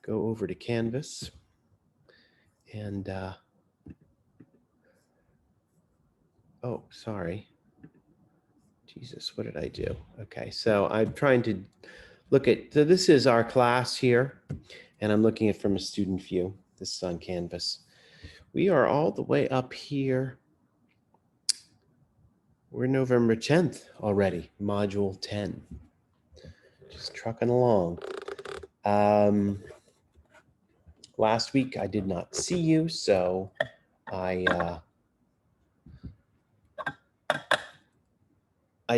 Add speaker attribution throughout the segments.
Speaker 1: go over to Canvas and, oh, sorry. Jesus, what did I do? Okay, so I'm trying to look at, so this is our class here, and I'm looking at from a student view. This is on Canvas. We are all the way up here. We're November 10th already, module 10. Just trucking along. Last week I did not see you, so I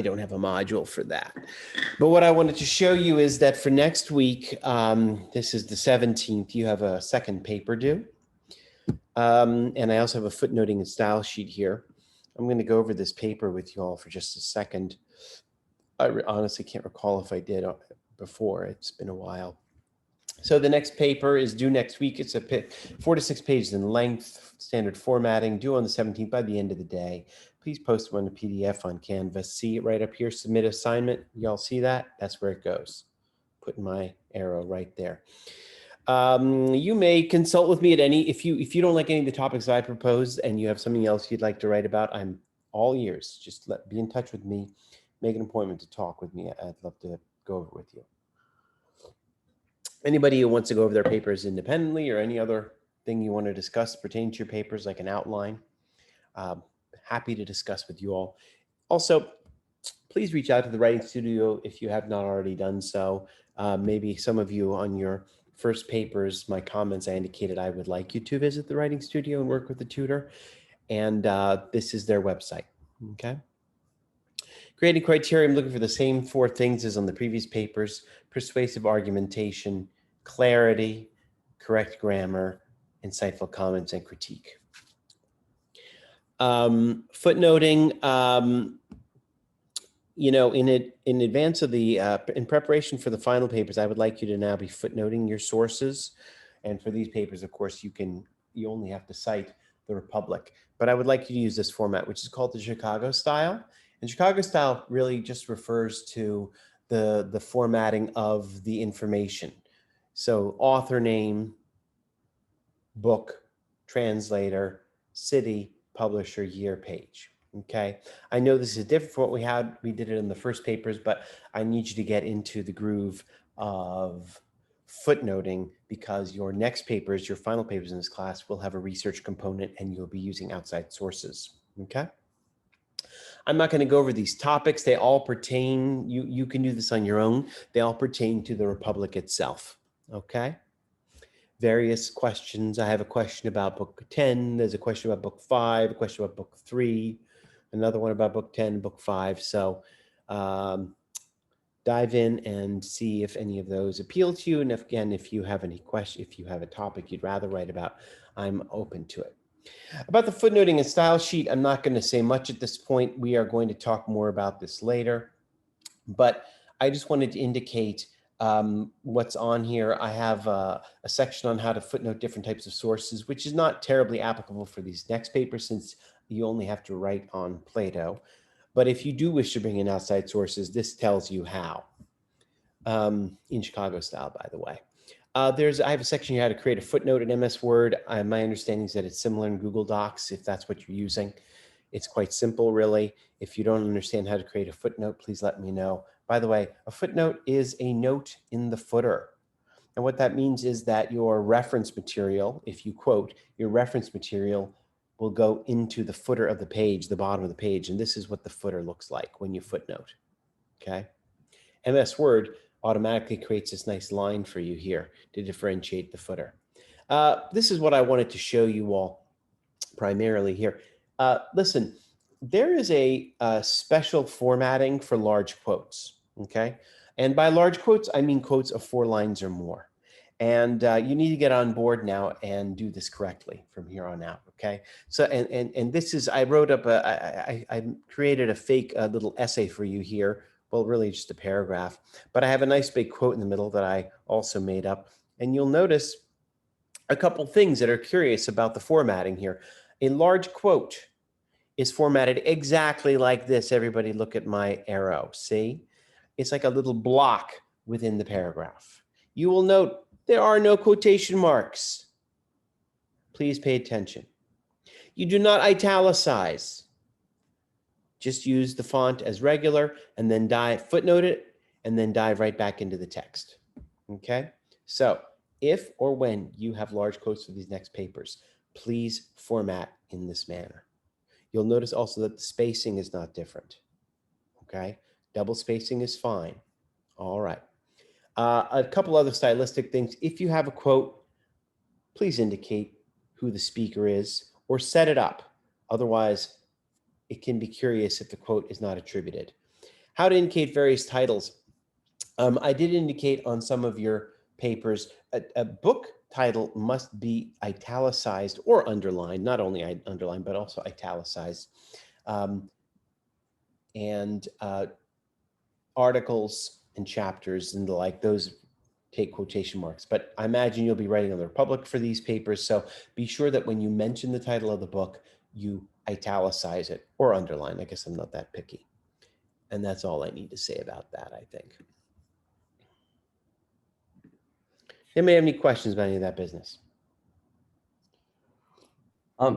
Speaker 1: don't have a module for that. But what I wanted to show you is that for next week, this is the 17th, you have a second paper due. And I also have a footnoting and style sheet here. I'm going to go over this paper with you all for just a second. I honestly can't recall if I did before. It's been a while. So the next paper is due next week. It's 4 to 6 pages in length, standard formatting, due on the 17th by the end of the day. Please post them on a PDF on Canvas. See it right up here, submit assignment. Y'all see that? That's where it goes. Putting my arrow right there. You may consult with me at any, if you don't like any of the topics I proposed and you have something else you'd like to write about, I'm all ears. Just be in touch with me, make an appointment to talk with me. I'd love to go over with you. Anybody who wants to go over their papers independently or any other thing you want to discuss pertaining to your papers, like an outline, happy to discuss with you all. Also, please reach out to the Writing Studio if you have not already done so. Maybe some of you on your first papers, my comments, I indicated I would like you to visit the Writing Studio and work with the tutor. And this is their website, okay? Grading criteria, I'm looking for the same 4 things as on the previous papers: persuasive argumentation, clarity, correct grammar, insightful comments, and critique. Footnoting, you know, in advance of the, in preparation for the final papers, I would like you to now be footnoting your sources. And for these papers, of course, you only have to cite the Republic. But I would like you to use this format, which is called the Chicago style. And Chicago style really just refers to the formatting of the information. So author name, book, translator, city, publisher, year, page. Okay, I know this is different from what we had. We did it in the first papers, but I need you to get into the groove of footnoting, because your next papers, your final papers in this class, will have a research component and you'll be using outside sources. Okay. I'm not going to go over these topics. They all pertain, you can do this on your own. They all pertain to the Republic itself. Okay. Various questions. I have a question about book 10. There's a question about book 5, a question about book 3, another one about book 10, book 5. So dive in and see if any of those appeal to you. And if you have any questions, if you have a topic you'd rather write about, I'm open to it. About the footnoting and style sheet, I'm not going to say much at this point. We are going to talk more about this later. But I just wanted to indicate what's on here. I have a section on how to footnote different types of sources, which is not terribly applicable for these next papers since you only have to write on Plato. But if you do wish to bring in outside sources, this tells you how, in Chicago style, by the way. I have a section here, how to create a footnote in MS Word. My understanding is that it's similar in Google Docs, if that's what you're using. It's quite simple, really. If you don't understand how to create a footnote, please let me know. By the way, a footnote is a note in the footer. And what that means is that your reference material, if you quote, your reference material will go into the footer of the page, the bottom of the page. And this is what the footer looks like when you footnote, okay? MS Word automatically creates this nice line for you here to differentiate the footer. This is what I wanted to show you all primarily here. Listen, there is a special formatting for large quotes, okay? And by large quotes, I mean quotes of 4 lines or more. And you need to get on board now and do this correctly from here on out, okay? So, and this is, I wrote up, I created a fake little essay for you here. Well, really just a paragraph, but I have a nice big quote in the middle that I also made up. And you'll notice a couple things that are curious about the formatting here. A large quote is formatted exactly like this. Everybody look at my arrow, see? It's like a little block within the paragraph. You will note There are no quotation marks. Please pay attention. You do not italicize. Just use the font as regular and then footnote it and then dive right back into the text. Okay? So if or when you have large quotes for these next papers, please format in this manner. You'll notice also that the spacing is not different. Okay? Double spacing is fine. All right. A couple other stylistic things. If you have a quote, please indicate who the speaker is or set it up. Otherwise, it can be curious if the quote is not attributed. How to indicate various titles. I did indicate on some of your papers, a book title must be italicized or underlined, not only underlined, but also italicized. Articles and chapters and the like, those take quotation marks. But I imagine you'll be writing on the Republic for these papers. So be sure that when you mention the title of the book, you italicize it or underline. I guess I'm not that picky. And that's all I need to say about that, I think. Anybody have any questions about any of that business?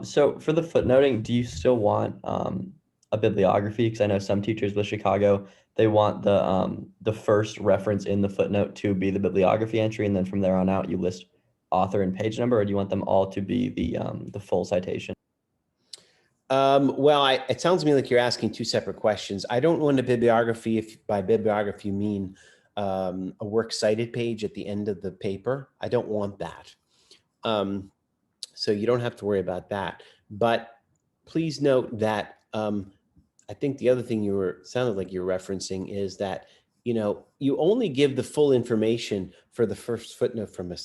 Speaker 2: So for the footnoting, do you still want a bibliography? Because I know some teachers with Chicago, they want the first reference in the footnote to be the bibliography entry, and then from there on out, you list author and page number, or do you want them all to be the full citation?
Speaker 1: Well, it sounds to me like you're asking two separate questions. I don't want a bibliography, if by bibliography you mean a works cited page at the end of the paper. I don't want that. So you don't have to worry about that. But please note that I think the other thing sounded like you're referencing is that, you know, you only give the full information for the first footnote from a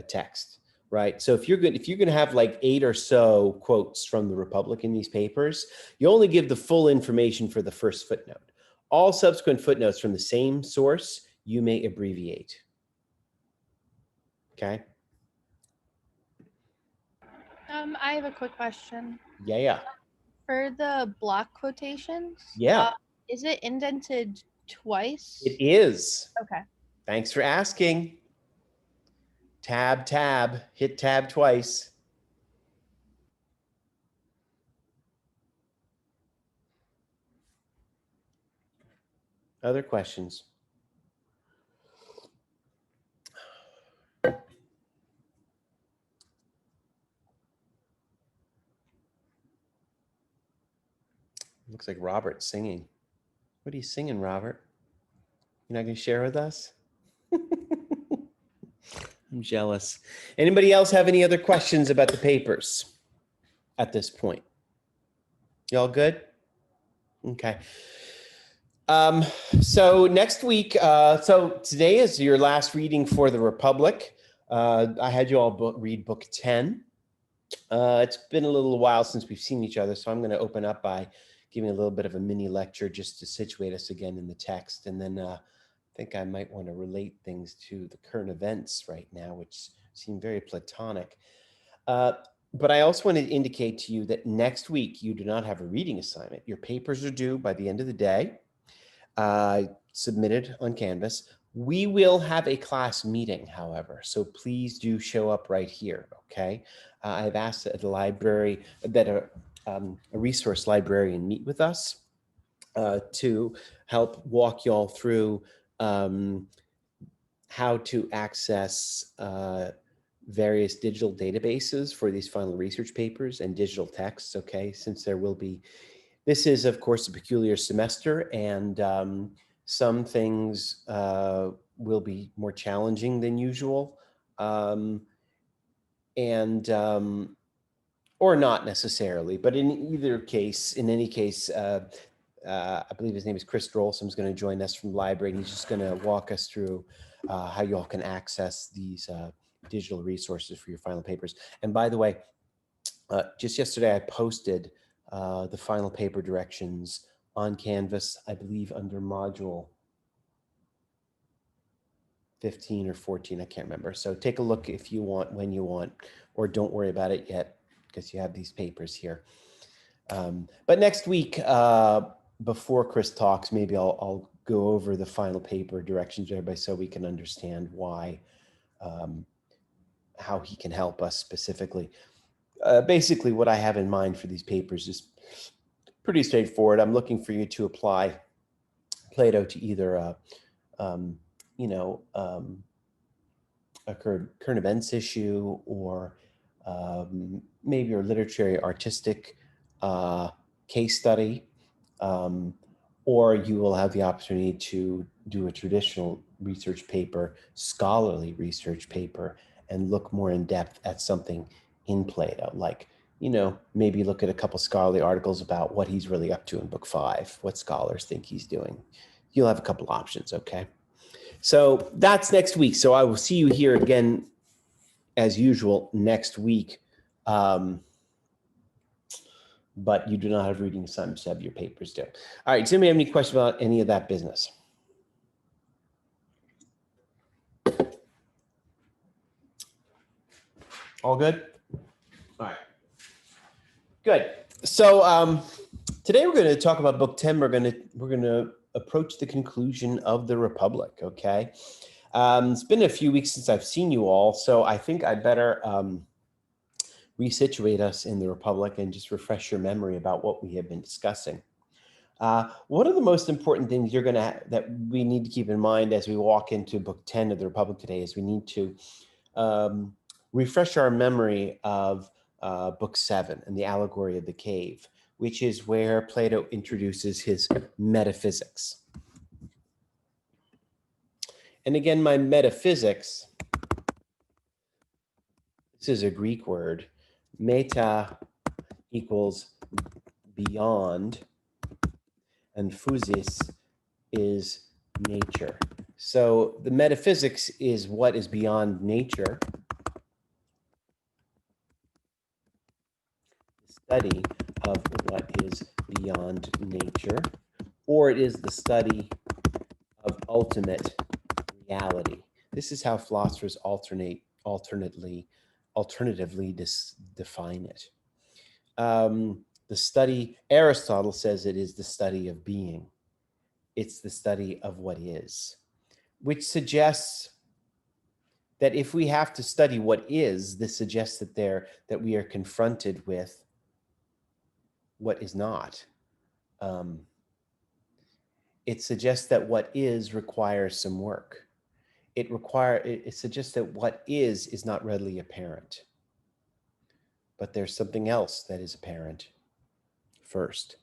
Speaker 1: text. Right. So if you're going to have like 8 or so quotes from the Republic in these papers, you only give the full information for the first footnote. All subsequent footnotes from the same source, you may abbreviate. Okay.
Speaker 3: I have a quick question.
Speaker 1: Yeah.
Speaker 3: For the block quotations,
Speaker 1: Yeah.
Speaker 3: Is it indented twice?
Speaker 1: It is.
Speaker 3: Okay.
Speaker 1: Thanks for asking. Tab, hit tab twice. Other questions? Looks like Robert's singing. What are you singing, Robert? You're not going to share with us? I'm jealous. Anybody else have any other questions about the papers at this point? Y'all good? Okay. So next week, so today is your last reading for the Republic. I had you all read book 10. It's been a little while since we've seen each other, so I'm going to open up by giving a little bit of a mini lecture just to situate us again in the text. And then I think I might want to relate things to the current events right now, which seem very platonic. But I also want to indicate to you that next week you do not have a reading assignment. Your papers are due by the end of the day, submitted on Canvas. We will have a class meeting, however, so please do show up right here, okay? I've asked at the library that a resource librarian meet with us to help walk y'all through how to access various digital databases for these final research papers and digital texts, okay? Since there will be, this is of course a peculiar semester, and some things will be more challenging than usual, or not necessarily, but in any case, I believe his name is Chris Drolsom's is going to join us from the library, and he's just going to walk us through how you all can access these digital resources for your final papers. And by the way, just yesterday I posted the final paper directions on Canvas, I believe under module 15 or 14, I can't remember. So take a look if you want, when you want, or don't worry about it yet because you have these papers here. But next week, before Chris talks, maybe I'll go over the final paper directions with everybody so we can understand why, how he can help us specifically. Basically, what I have in mind for these papers is pretty straightforward. I'm looking for you to apply Plato to either a current events issue, or maybe your literary artistic case study, or you will have the opportunity to do a traditional research paper, scholarly research paper, and look more in depth at something in Plato, like, maybe look at a couple scholarly articles about what he's really up to in book 5, what scholars think he's doing. You'll have a couple options, okay? So that's next week. So I will see you here again, as usual, next week. But you do not have reading assignments to have your papers due. All right, does anybody have any questions about any of that business? All good? All right. Good. So today we're going to talk about book 10. We're going to approach the conclusion of the Republic, okay? It's been a few weeks since I've seen you all, so I think I'd better resituate us in the Republic and just refresh your memory about what we have been discussing. One of the most important things that we need to keep in mind as we walk into book 10 of the Republic today is we need to refresh our memory of book 7 and the allegory of the cave, which is where Plato introduces his metaphysics. And again, my metaphysics, this is a Greek word. Meta equals beyond, and physis is nature. So the metaphysics is what is beyond nature. The study of what is beyond nature, or it is the study of ultimate reality. This is how philosophers alternatively define it. The study, Aristotle says it is the study of being. It's the study of what is, which suggests that if we have to study what is, this suggests that we are confronted with what is not. It suggests that what is requires some work. It suggests that what is not readily apparent, but there's something else that is apparent first.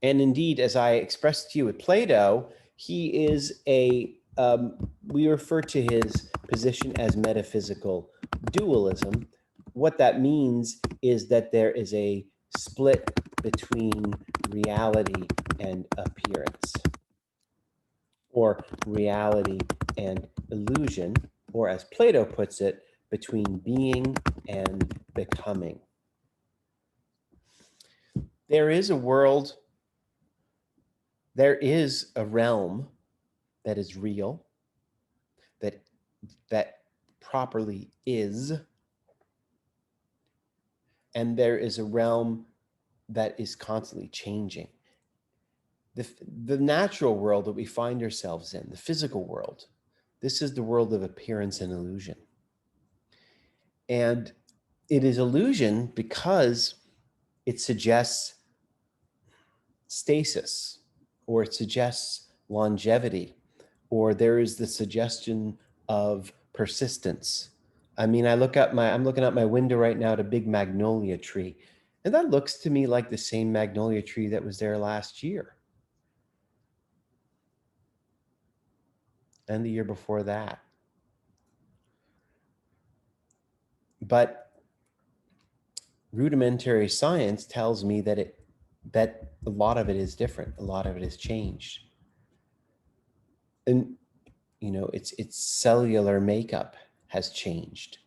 Speaker 1: And indeed, as I expressed to you with Plato, he is we refer to his position as metaphysical dualism. What that means is that there is a split between reality and appearance, or reality and illusion, or as Plato puts it, between being and becoming. There is a world, there is a realm that is real, that properly is, and there is a realm that is constantly changing. The natural world that we find ourselves in, the physical world, this is the world of appearance and illusion. And it is illusion because it suggests stasis, or it suggests longevity, or there is the suggestion of persistence. I mean, I'm looking out my window right now at a big magnolia tree, and that looks to me like the same magnolia tree that was there last year. And the year before that. But rudimentary science tells me that a lot of it is different. A lot of it has changed. And its cellular makeup has changed,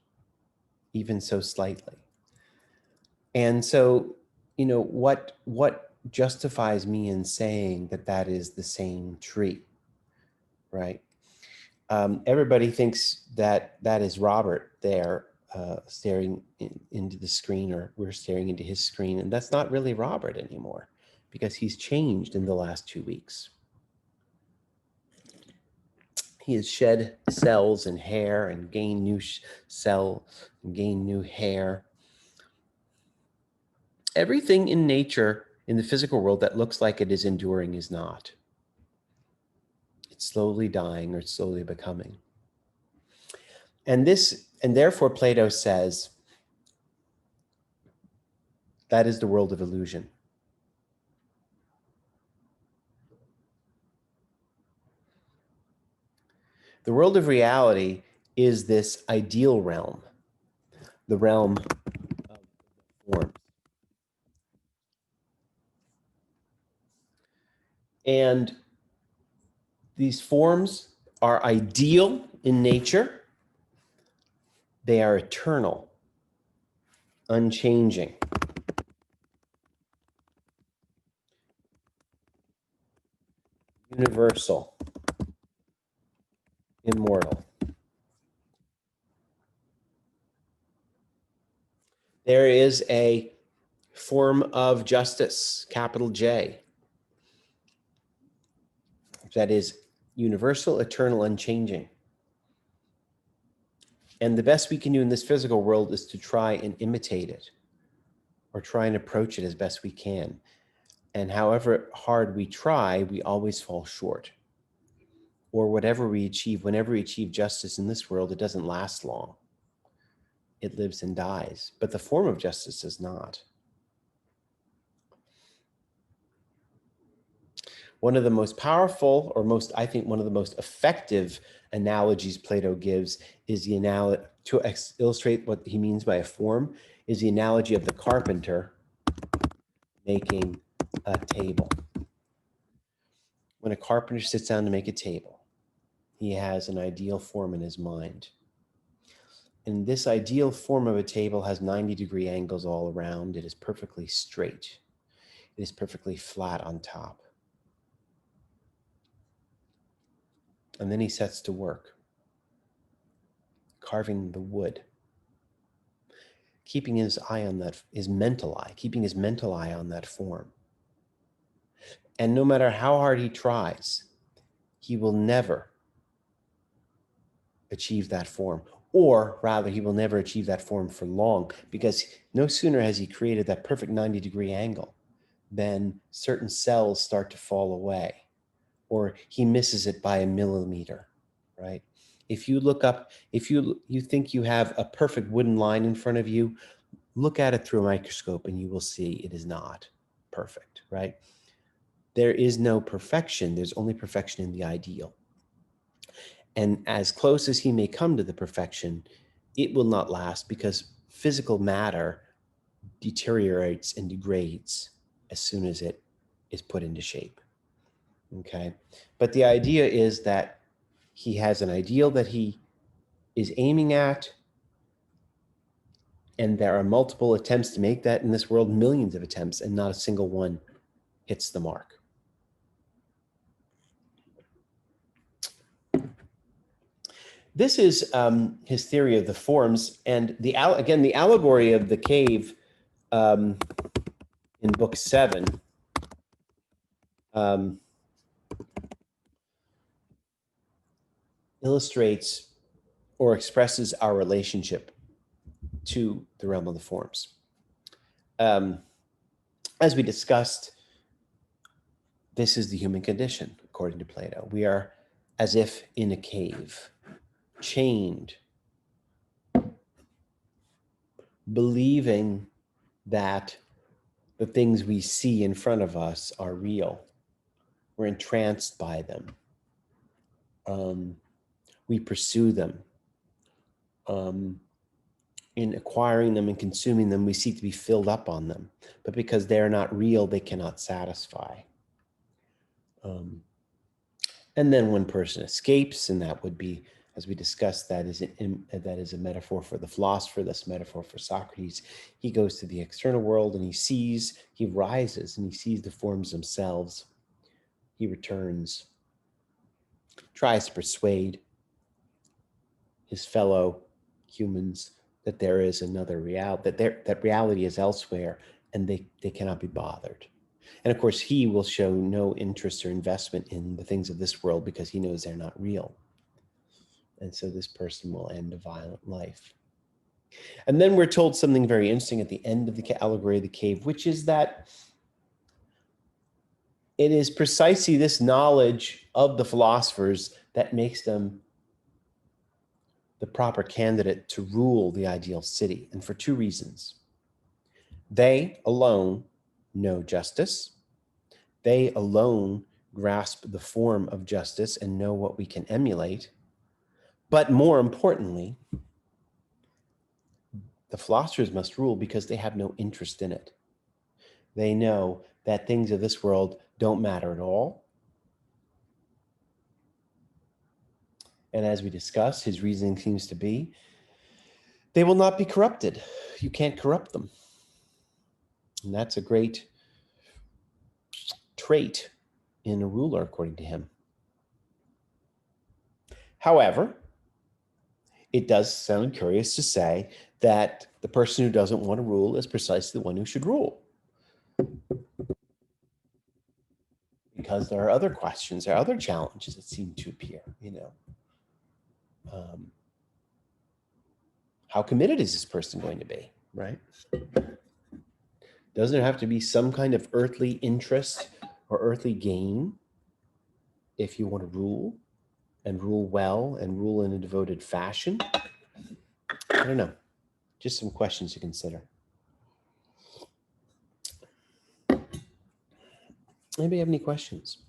Speaker 1: even so slightly. And so, what justifies me in saying that is the same tree, right? Everybody thinks that is Robert there staring into the screen, or we're staring into his screen, and that's not really Robert anymore, because he's changed in the last 2 weeks. He has shed cells and hair and gained new cells and gained new hair. Everything in nature, in the physical world, that looks like it is enduring is not. It's slowly dying or it's slowly becoming. And therefore Plato says that is the world of illusion. The world of reality is this ideal realm, the realm of forms. And these forms are ideal in nature. They are eternal, unchanging. Universal, immortal. There is a form of justice, capital J, that is universal, eternal, unchanging. And the best we can do in this physical world is to try and imitate it or try and approach it as best we can. And however hard we try, we always fall short. Or whatever we achieve, whenever we achieve justice in this world, it doesn't last long. It lives and dies. But the form of justice does not. One of the most powerful, or I think one of the most effective analogies Plato gives is the analogy, to illustrate what he means by a form, is the analogy of the carpenter making a table. When a carpenter sits down to make a table, he has an ideal form in his mind. And this ideal form of a table has 90-degree angles all around. It is perfectly straight. It is perfectly flat on top. And then he sets to work, carving the wood, keeping his eye on that, keeping his mental eye on that form. And no matter how hard he tries, he will never achieve that form. Or rather, he will never achieve that form for long, because no sooner has he created that perfect 90-degree angle than certain cells start to fall away, or he misses it by a millimeter, right? If you look up, if you think you have a perfect wooden line in front of you, look at it through a microscope and you will see it is not perfect, right? There is no perfection. There's only perfection in the ideal. And as close as he may come to the perfection, it will not last, because physical matter deteriorates and degrades as soon as it is put into shape. Okay. But the idea is that he has an ideal that he is aiming at, and there are multiple attempts to make that in this world, millions of attempts, and not a single one hits the mark. This is his theory of the forms, and again, the allegory of the cave in book 7 illustrates or expresses our relationship to the realm of the forms. As we discussed, this is the human condition, according to Plato. We are as if in a cave, chained, believing that the things we see in front of us are real. We're entranced by them. We pursue them. In acquiring them and consuming them, we seek to be filled up on them. But because they're not real, they cannot satisfy. And then one person escapes, and that would be, as we discussed, that is a metaphor for the philosopher, that's a metaphor for Socrates. He goes to the external world and he rises and he sees the forms themselves. He returns, tries to persuade his fellow humans that there is another reality, that reality is elsewhere, and they cannot be bothered. And of course, he will show no interest or investment in the things of this world because he knows they're not real. And so this person will end a violent life. And then we're told something very interesting at the end of the allegory of the cave, which is that it is precisely this knowledge of the philosophers that makes them the proper candidate to rule the ideal city, and for two reasons. They alone know justice. They alone grasp the form of justice and know what we can emulate. But more importantly, the philosophers must rule because they have no interest in it. They know that things of this world don't matter at all. And as we discussed, his reasoning seems to be, they will not be corrupted. You can't corrupt them. And that's a great trait in a ruler, according to him. However, it does sound curious to say that the person who doesn't want to rule is precisely the one who should rule. Because there are other questions, there are other challenges that seem to appear, how committed is this person going to be, right? Doesn't there have to be some kind of earthly interest or earthly gain if you want to rule and rule well and rule in a devoted fashion? I don't know. Just some questions to consider. Anybody have any questions?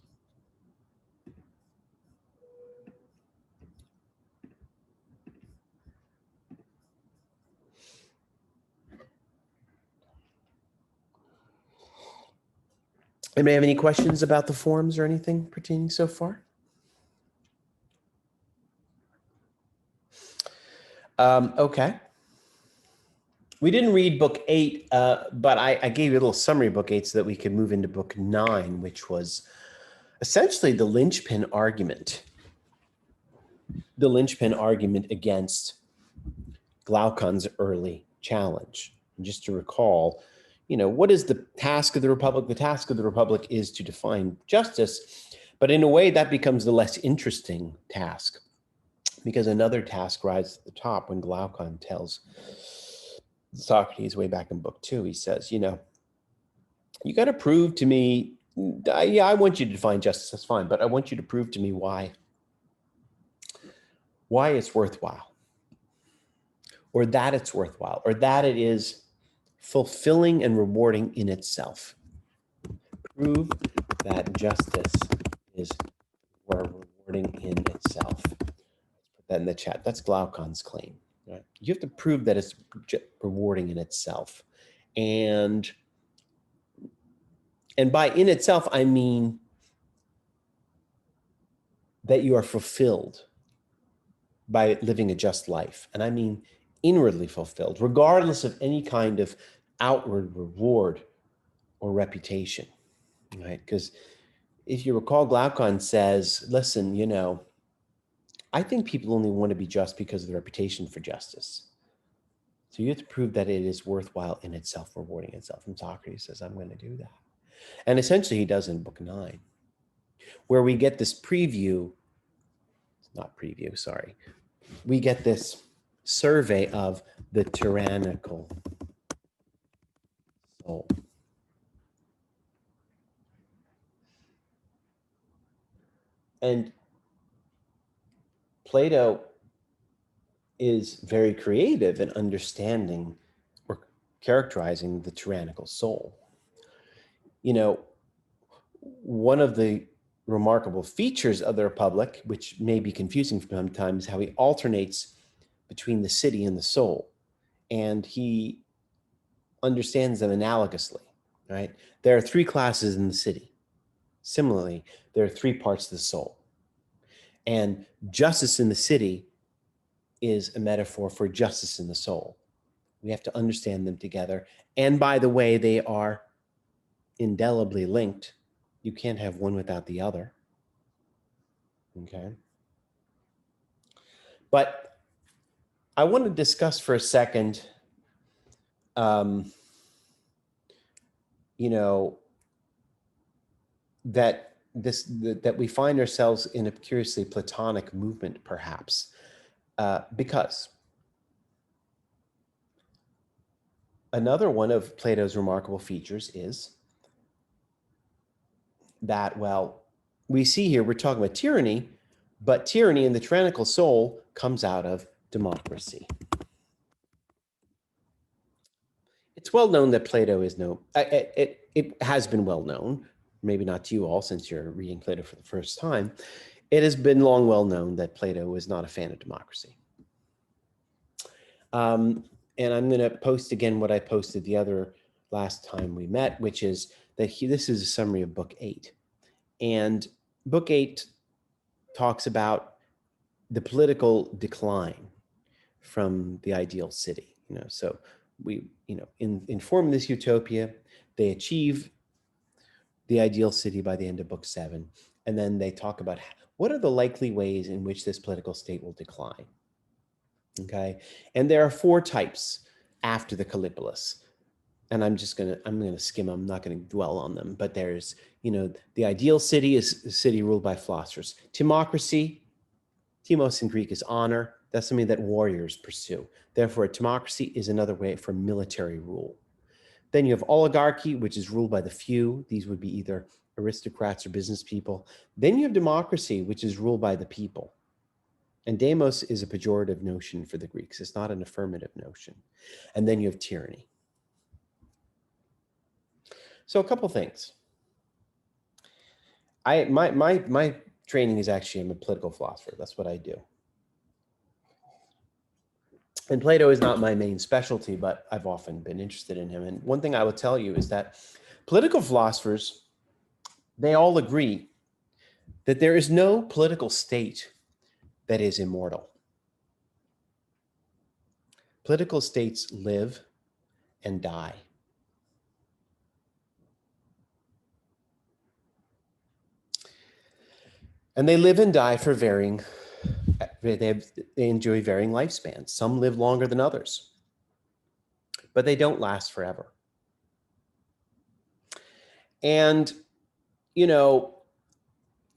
Speaker 1: Anybody have any questions about the forms or anything pertaining so far? Okay. We didn't read book 8, but I gave you a little summary of book 8 so that we could move into book 9, which was essentially the linchpin argument. The linchpin argument against Glaucon's early challenge. And just to recall, what is the task of the Republic? The task of the Republic is to define justice, but in a way that becomes the less interesting task, because another task rises at the top when Glaucon tells Socrates way back in book 2, he says, you got to prove to me, I want you to define justice, that's fine, but I want you to prove to me why it's worthwhile, or that it's worthwhile, or that it is fulfilling and rewarding in itself. Prove that justice is rewarding in itself. Let's put that in the chat. That's Glaucon's claim. Right? You have to prove that it's rewarding in itself. And by in itself, I mean that you are fulfilled by living a just life. And I mean inwardly fulfilled, regardless of any kind of outward reward or reputation, right? Because if you recall, Glaucon says, listen, I think people only want to be just because of the reputation for justice. So you have to prove that it is worthwhile in itself, rewarding itself. And Socrates says, I'm going to do that. And essentially he does in book 9, where we get this preview, not preview, sorry. We get this survey of the tyrannical soul. And Plato is very creative in understanding or characterizing the tyrannical soul. One of the remarkable features of the Republic, which may be confusing from time to time, is how he alternates between the city and the soul. And he understands them analogously, right? There are 3 classes in the city. Similarly, there are 3 parts of the soul. And justice in the city is a metaphor for justice in the soul. We have to understand them together. And by the way, they are indelibly linked. You can't have one without the other. Okay. But I want to discuss for a second, that we find ourselves in a curiously Platonic movement, perhaps. Because another one of Plato's remarkable features is that, well, we see here, we're talking about tyranny, but tyranny in the tyrannical soul comes out of democracy. It's well known that Plato is it has been well known, maybe not to you all since you're reading Plato for the first time. It has been long well known that Plato is not a fan of democracy. And I'm going to post again what I posted the other last time we met, which is that this is a summary of Book 8. And Book 8 talks about the political decline from the ideal city. So we, in forming this utopia, they achieve the ideal city by the end of Book 7. And then they talk about what are the likely ways in which this political state will decline. Okay, and there are 4 types after the Callipolis, and I'm gonna skim them. I'm not gonna dwell on them. But there's, the ideal city is a city ruled by philosophers. Timocracy, timos in Greek is honor. That's something that warriors pursue. Therefore, a timocracy is another way for military rule. Then you have oligarchy, which is ruled by the few. These would be either aristocrats or business people. Then you have democracy, which is ruled by the people. And demos is a pejorative notion for the Greeks. It's not an affirmative notion. And then you have tyranny. So a couple things. My training is actually, I'm a political philosopher. That's what I do. And Plato is not my main specialty, but I've often been interested in him. And one thing I will tell you is that political philosophers, they all agree that there is no political state that is immortal. Political states live and die. And they live and die for varying, they enjoy varying lifespans. Some live longer than others, but they don't last forever. And,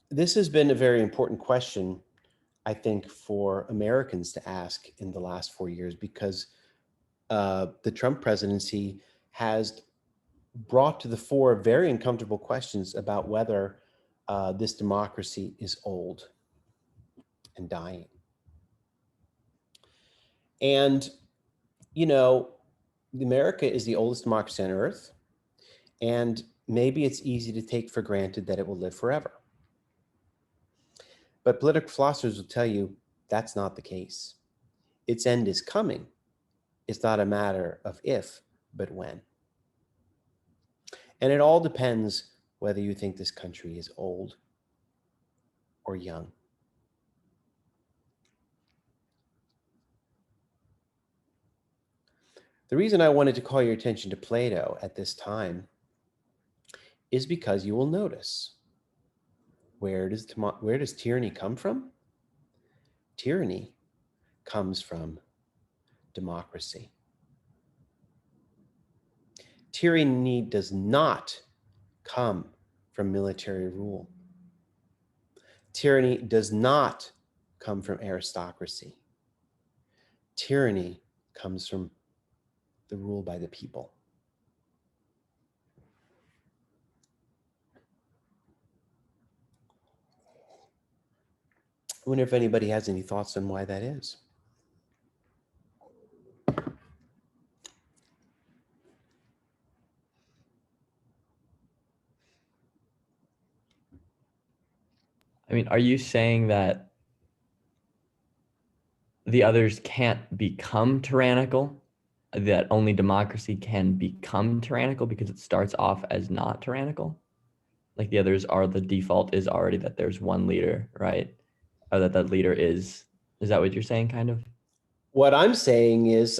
Speaker 1: this has been a very important question, I think, for Americans to ask in the last 4 years, because the Trump presidency has brought to the fore very uncomfortable questions about whether this democracy is old and dying. And, America is the oldest democracy on earth, and maybe it's easy to take for granted that it will live forever. But political philosophers will tell you that's not the case. Its end is coming. It's not a matter of if, but when. And it all depends whether you think this country is old or young. The reason I wanted to call your attention to Plato at this time is because you will notice, where does tyranny come from? Tyranny comes from democracy. Tyranny does not come from military rule. Tyranny does not come from aristocracy. Tyranny comes from the rule by the people. I wonder if anybody has any thoughts on why that is.
Speaker 2: I mean, are you saying that the others can't become tyrannical? That only democracy can become tyrannical because it starts off as not tyrannical? Like the others are, the default is already that there's one leader, right? Or that leader is that what you're saying, kind of?
Speaker 1: What I'm saying is,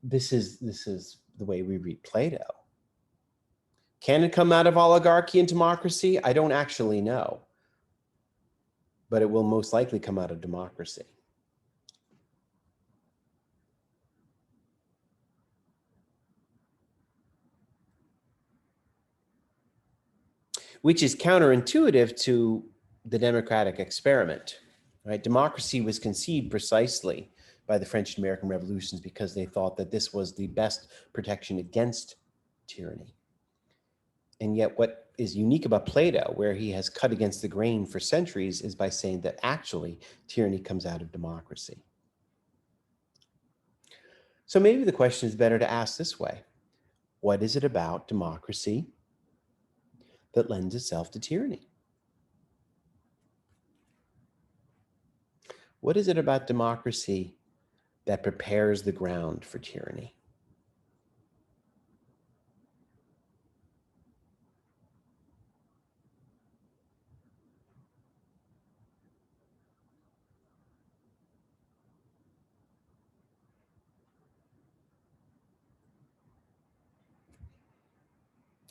Speaker 1: this is the way we read Plato. Can it come out of oligarchy and democracy? I don't actually know. But it will most likely come out of democracy. Which is counterintuitive to the democratic experiment, right? Democracy was conceived precisely by the French and American revolutions because they thought that this was the best protection against tyranny. And yet what is unique about Plato, where he has cut against the grain for centuries, is by saying that actually tyranny comes out of democracy. So maybe the question is better to ask this way. What is it about democracy that lends itself to tyranny? What is it about democracy that prepares the ground for tyranny?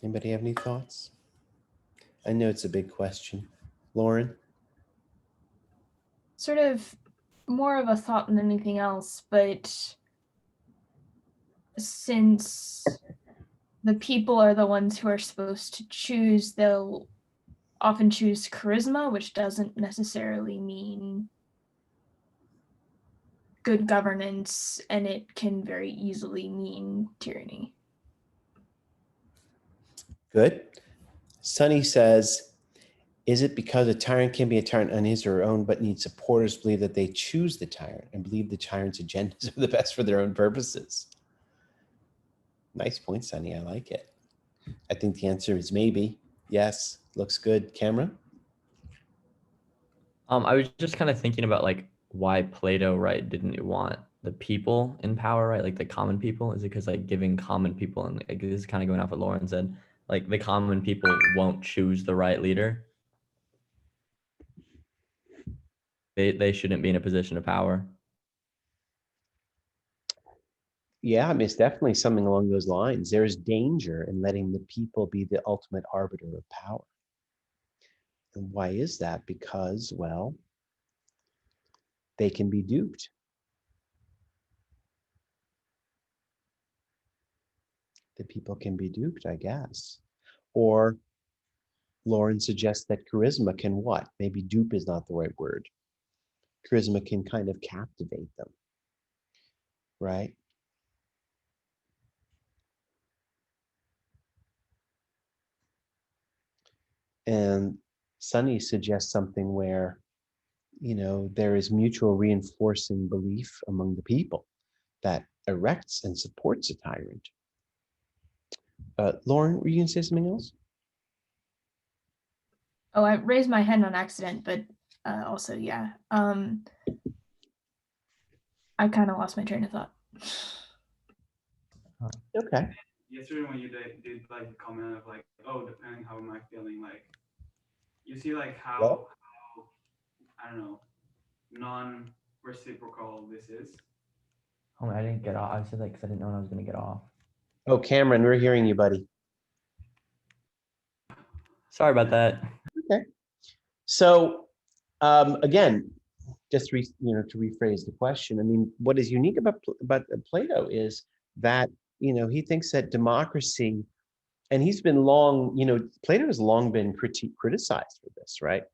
Speaker 1: Anybody have any thoughts? I know it's a big question. Lauren?
Speaker 4: Sort of more of a thought than anything else, but since the people are the ones who are supposed to choose, they'll often choose charisma, which doesn't necessarily mean good governance, and it can very easily mean tyranny.
Speaker 1: Good. Sunny says, is it because a tyrant can be a tyrant on his or her own, but needs supporters believe that they choose the tyrant and believe the tyrant's agendas are the best for their own purposes? Nice point, Sunny. I like it. I think the answer is maybe. Yes. Looks good. Cameron?
Speaker 2: I was just kind of thinking about like why Plato, right, didn't want the people in power, right? Like the common people. Is it because like giving common people, and like, this is kind of going off what Lauren said, like the common people won't choose the right leader. They shouldn't be in a position of power.
Speaker 1: Yeah, I mean, it's definitely something along those lines. There's danger in letting the people be the ultimate arbiter of power. And why is that? Because, well, they can be duped. The people can be duped, I guess. Or Lauren suggests that charisma can what? Maybe dupe is not the right word. Charisma can kind of captivate them, right? And Sunny suggests something where, you know, there is mutual reinforcing belief among the people that erects and supports a tyrant. Lauren, were you going to say something else?
Speaker 4: Oh, I raised my hand on accident, but also, yeah. I kind of lost my train of thought.
Speaker 1: Okay.
Speaker 5: Yesterday when you did like the comment of like, oh, depending how am I feeling, like you see like how I don't know, non-reciprocal this is.
Speaker 2: Oh, I didn't get off. I said like, because I didn't know when I was going to get off.
Speaker 1: Oh, Cameron, we're hearing you, buddy.
Speaker 2: Sorry about that.
Speaker 1: Okay. So again, just to rephrase the question, I mean, what is unique about Plato is that, you know, he thinks that democracy, and he's been long, you know, Plato has long been criticized for this, right?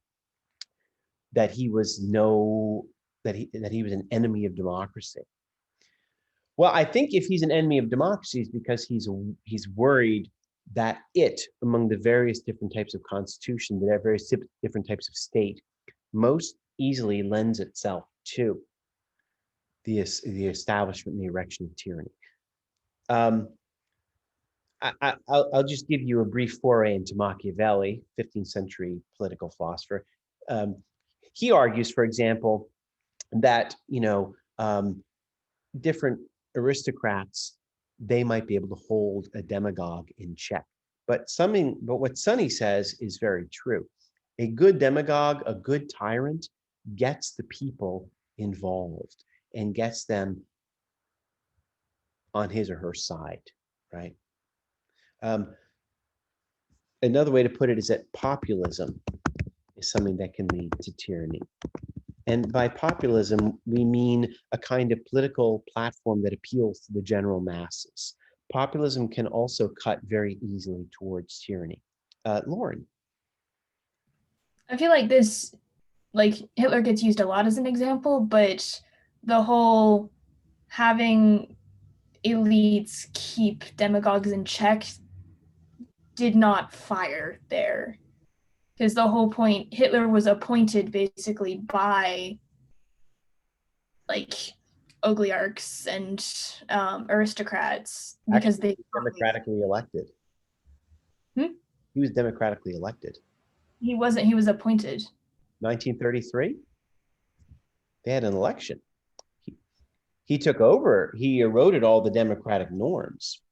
Speaker 1: That he was that he was an enemy of democracy. Well, I think if he's an enemy of democracy, it's because he's worried that it, among the various different types of constitution, the various different types of state, most easily lends itself to the establishment and the erection of tyranny. I'll just give you a brief foray into Machiavelli, 15th century political philosopher. He argues, for example, that, you know, different aristocrats, they might be able to hold a demagogue in check. But what Sunny says is very true. A good demagogue, a good tyrant, gets the people involved and gets them on his or her side, right? Another way to put it is that populism is something that can lead to tyranny. And by populism, we mean a kind of political platform that appeals to the general masses. Populism can also cut very easily towards tyranny. Lauren.
Speaker 4: I feel like this like Hitler gets used a lot as an example, but the whole having elites keep demagogues in check did not fire there. Because the whole point, Hitler was appointed basically by like oligarchs and aristocrats because
Speaker 1: Actually,
Speaker 4: they
Speaker 1: democratically elected.
Speaker 4: Hmm?
Speaker 1: He was democratically elected.
Speaker 4: he wasn't, he was appointed.
Speaker 1: 1933, they had an election. He took over. He eroded all the democratic norms.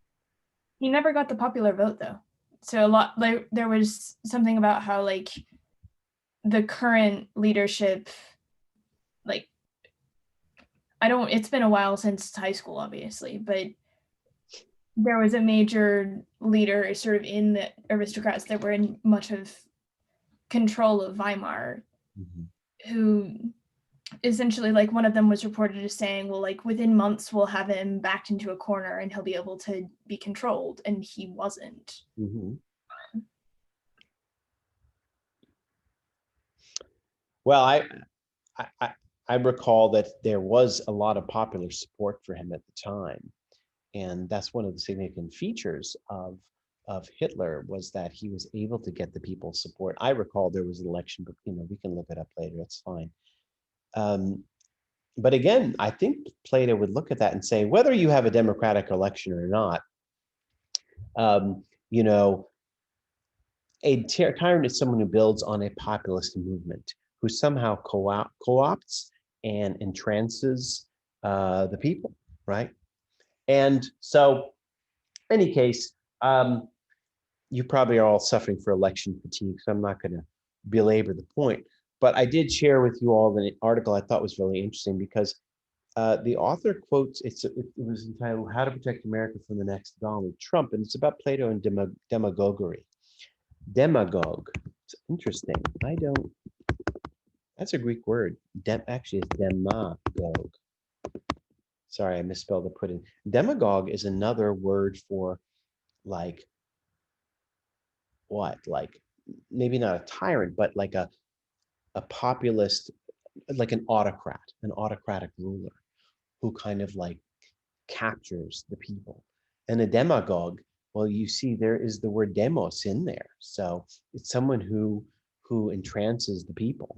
Speaker 4: He never got the popular vote though. So a lot, like there was something about how like the current leadership, like it's been a while since high school obviously, but there was a major leader sort of in the aristocrats that were in much of control of Weimar, who essentially, like, one of them was reported as saying, well, like within months we'll have him backed into a corner and he'll be able to be controlled, and he wasn't.
Speaker 1: Well, I recall that there was a lot of popular support for him at the time, and that's one of the significant features of Hitler, was that he was able to get the people's support. I recall there was an election, but we can look it up later. It's fine. But again, I think Plato would look at that and say, whether you have a democratic election or not, a tyrant is someone who builds on a populist movement, who somehow co-opts and entrances the people, right? And so, in any case, you probably are all suffering for election fatigue, so I'm not going to belabor the point. But I did share with you all the article I thought was really interesting, because the author quotes, it was entitled "How to Protect America from the Next Donald Trump," and it's about Plato and demagoguery. Demagogue. It's interesting. That's a Greek word. Actually, it's demagogue. Sorry, I misspelled the pudding. Demagogue is another word for like what? Like maybe not a tyrant, but like a populist, like an autocratic ruler who kind of like captures the people. And a demagogue, well, you see there is the word demos in there. So it's someone who entrances the people,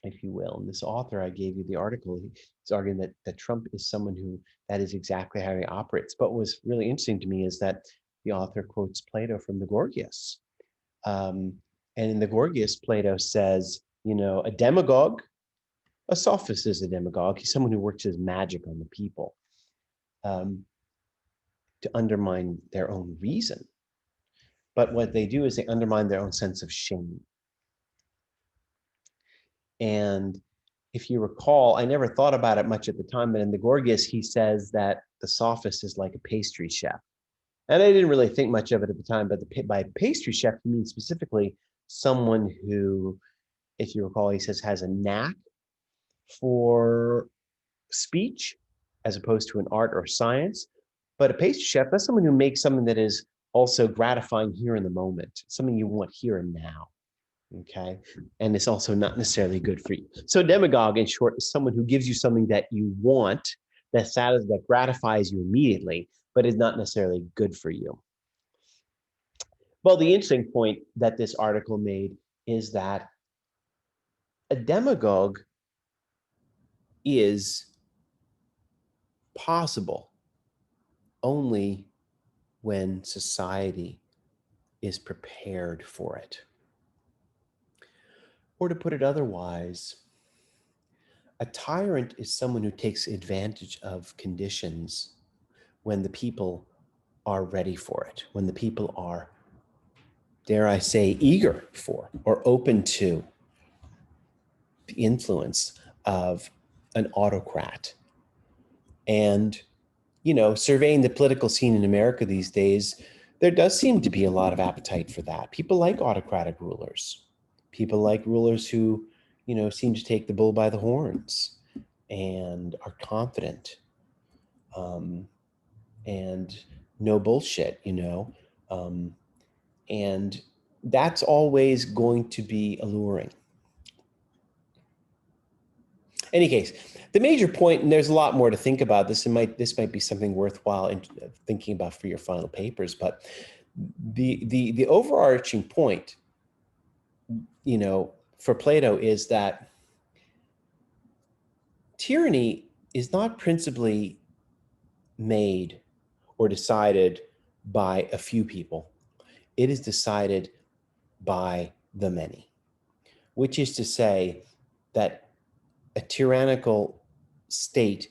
Speaker 1: if you will. And this author, I gave you the article, he's arguing that Trump is someone who, that is exactly how he operates. But what's really interesting to me is that the author quotes Plato from the Gorgias. And in the Gorgias, Plato says, a demagogue, a sophist is a demagogue. He's someone who works his magic on the people to undermine their own reason. But what they do is they undermine their own sense of shame. And if you recall, I never thought about it much at the time, but in the Gorgias, he says that the sophist is like a pastry chef. And I didn't really think much of it at the time, but by pastry chef, he means specifically someone who, if you recall, he says has a knack for speech as opposed to an art or science. But a pastry chef, that's someone who makes something that is also gratifying here in the moment, something you want here and now. Okay. And it's also not necessarily good for you. So demagogue, in short, is someone who gives you something that you want, that gratifies you immediately, but is not necessarily good for you. Well, the interesting point that this article made is that a demagogue is possible only when society is prepared for it. Or to put it otherwise, a tyrant is someone who takes advantage of conditions when the people are ready for it, when the people are, dare I say, eager for or open to the influence of an autocrat. And, surveying the political scene in America these days, there does seem to be a lot of appetite for that. People like autocratic rulers. People like rulers who, seem to take the bull by the horns and are confident and no bullshit, and that's always going to be alluring. Any case, the major point, and there's a lot more to think about. This might be something worthwhile in thinking about for your final papers. But the overarching point, for Plato is that tyranny is not principally made or decided by a few people. It is decided by the many, which is to say that a tyrannical state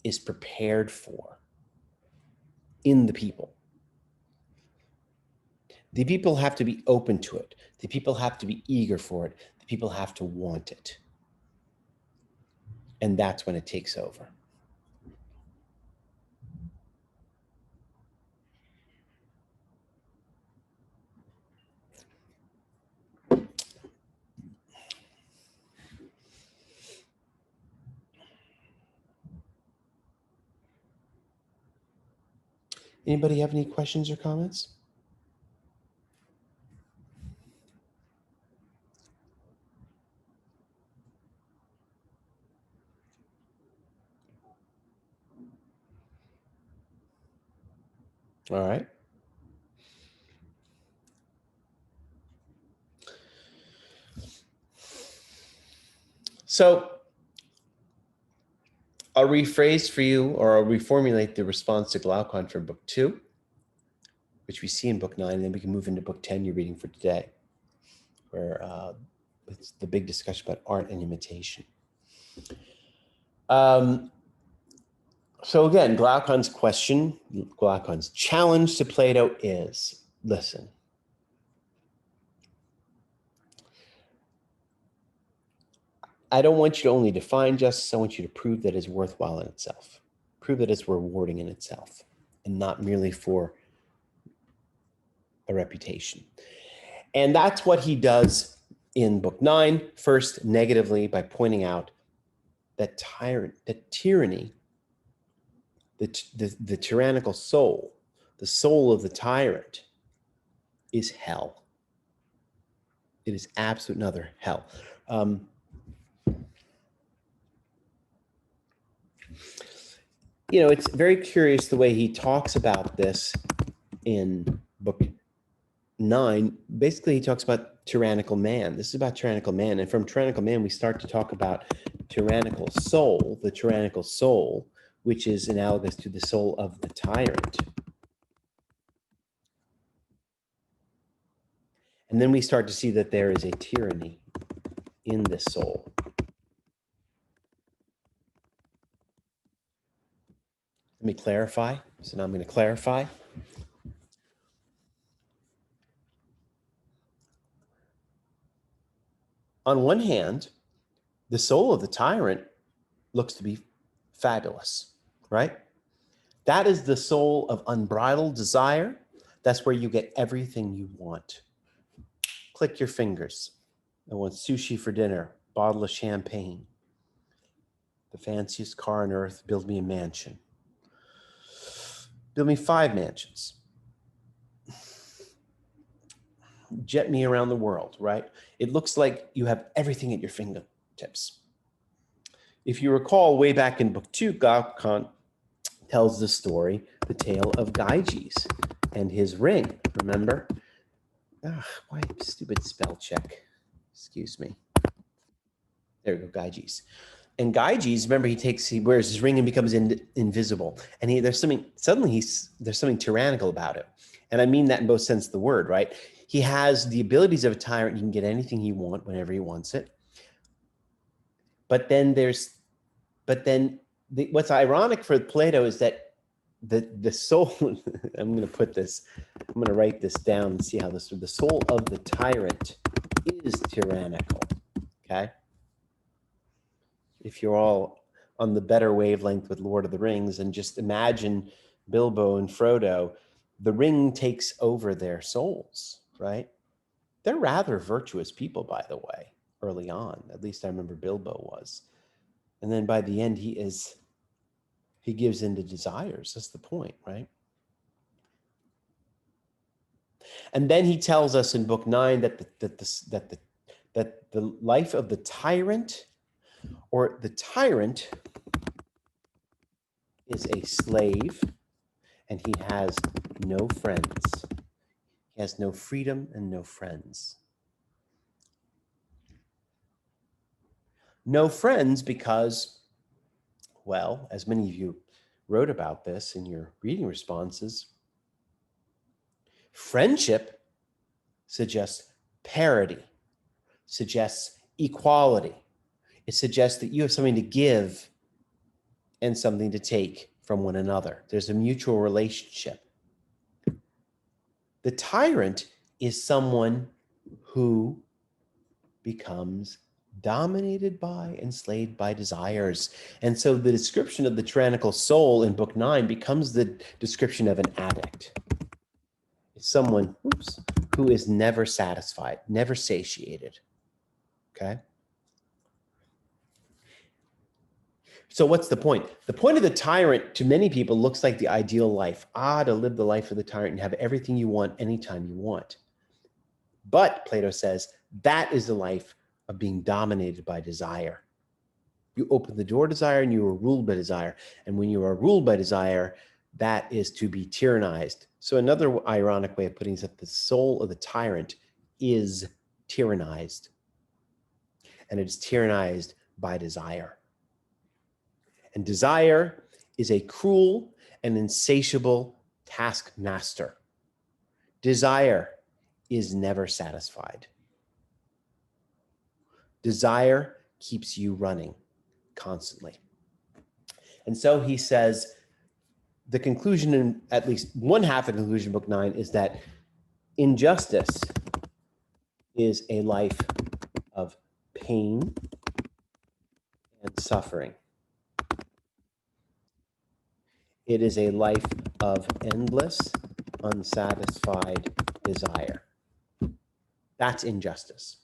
Speaker 1: is prepared for in the people. The people have to be open to it. The people have to be eager for it. The people have to want it. And that's when it takes over. Anybody have any questions or comments? All right. So I'll rephrase for you, or I'll reformulate the response to Glaucon for book 2, which we see in book 9, and then we can move into book 10 you're reading for today, where it's the big discussion about art and imitation. So again, Glaucon's challenge to Plato is, listen, I don't want you to only define justice, I want you to prove that it's worthwhile in itself. Prove that it's rewarding in itself, and not merely for a reputation. And that's what he does in book 9, first negatively by pointing out that tyranny, the tyrannical soul, the soul of the tyrant is hell. It is absolute another hell. It's very curious the way he talks about this in book 9. Basically, he talks about tyrannical man. This is about tyrannical man. And from tyrannical man, we start to talk about tyrannical soul, the tyrannical soul, which is analogous to the soul of the tyrant. And then we start to see that there is a tyranny in this soul. Let me clarify. So now I'm going to clarify. On one hand, the soul of the tyrant looks to be fabulous, right? That is the soul of unbridled desire. That's where you get everything you want. Click your fingers. I want sushi for dinner, bottle of champagne, the fanciest car on earth, build me a mansion. Build me 5 mansions. Jet me around the world, right? It looks like you have everything at your fingertips. If you recall, way back in book 2, Glaucon tells the story, the tale of Gyges and his ring. Remember? Why stupid spell check? Excuse me. There we go, Gyges. And Gyges, remember, he wears his ring and becomes invisible. And there's something tyrannical about it. And I mean that in both senses of the word, right? He has the abilities of a tyrant. He can get anything he wants whenever he wants it. But then what's ironic for Plato is that the soul, I'm going to write this down and see how the soul of the tyrant is tyrannical, okay? If you're all on the better wavelength with Lord of the Rings, and just imagine Bilbo and Frodo, the ring takes over their souls, right? They're rather virtuous people, by the way, early on. At least I remember Bilbo was. And then by the end, he gives in to desires. That's the point, right? And then he tells us in book 9 that the life of the tyrant Or the tyrant is a slave and he has no friends. He has no freedom and no friends. No friends because, well, as many of you wrote about this in your reading responses, friendship suggests parity, suggests equality. It suggests that you have something to give and something to take from one another. There's a mutual relationship. The tyrant is someone who becomes dominated by, enslaved by desires. And so the description of the tyrannical soul in book 9 becomes the description of an addict. It's someone, who is never satisfied, never satiated. Okay? So what's the point? The point of the tyrant to many people looks like the ideal life. To live the life of the tyrant and have everything you want anytime you want. But Plato says that is the life of being dominated by desire. You open the door to desire and you are ruled by desire. And when you are ruled by desire, that is to be tyrannized. So another ironic way of putting it is that the soul of the tyrant is tyrannized. And it is tyrannized by desire. And desire is a cruel and insatiable taskmaster. Desire is never satisfied. Desire keeps you running constantly. And so he says, the conclusion in at least one half of the conclusion of book 9 is that injustice is a life of pain and suffering. It is a life of endless, unsatisfied desire. That's injustice.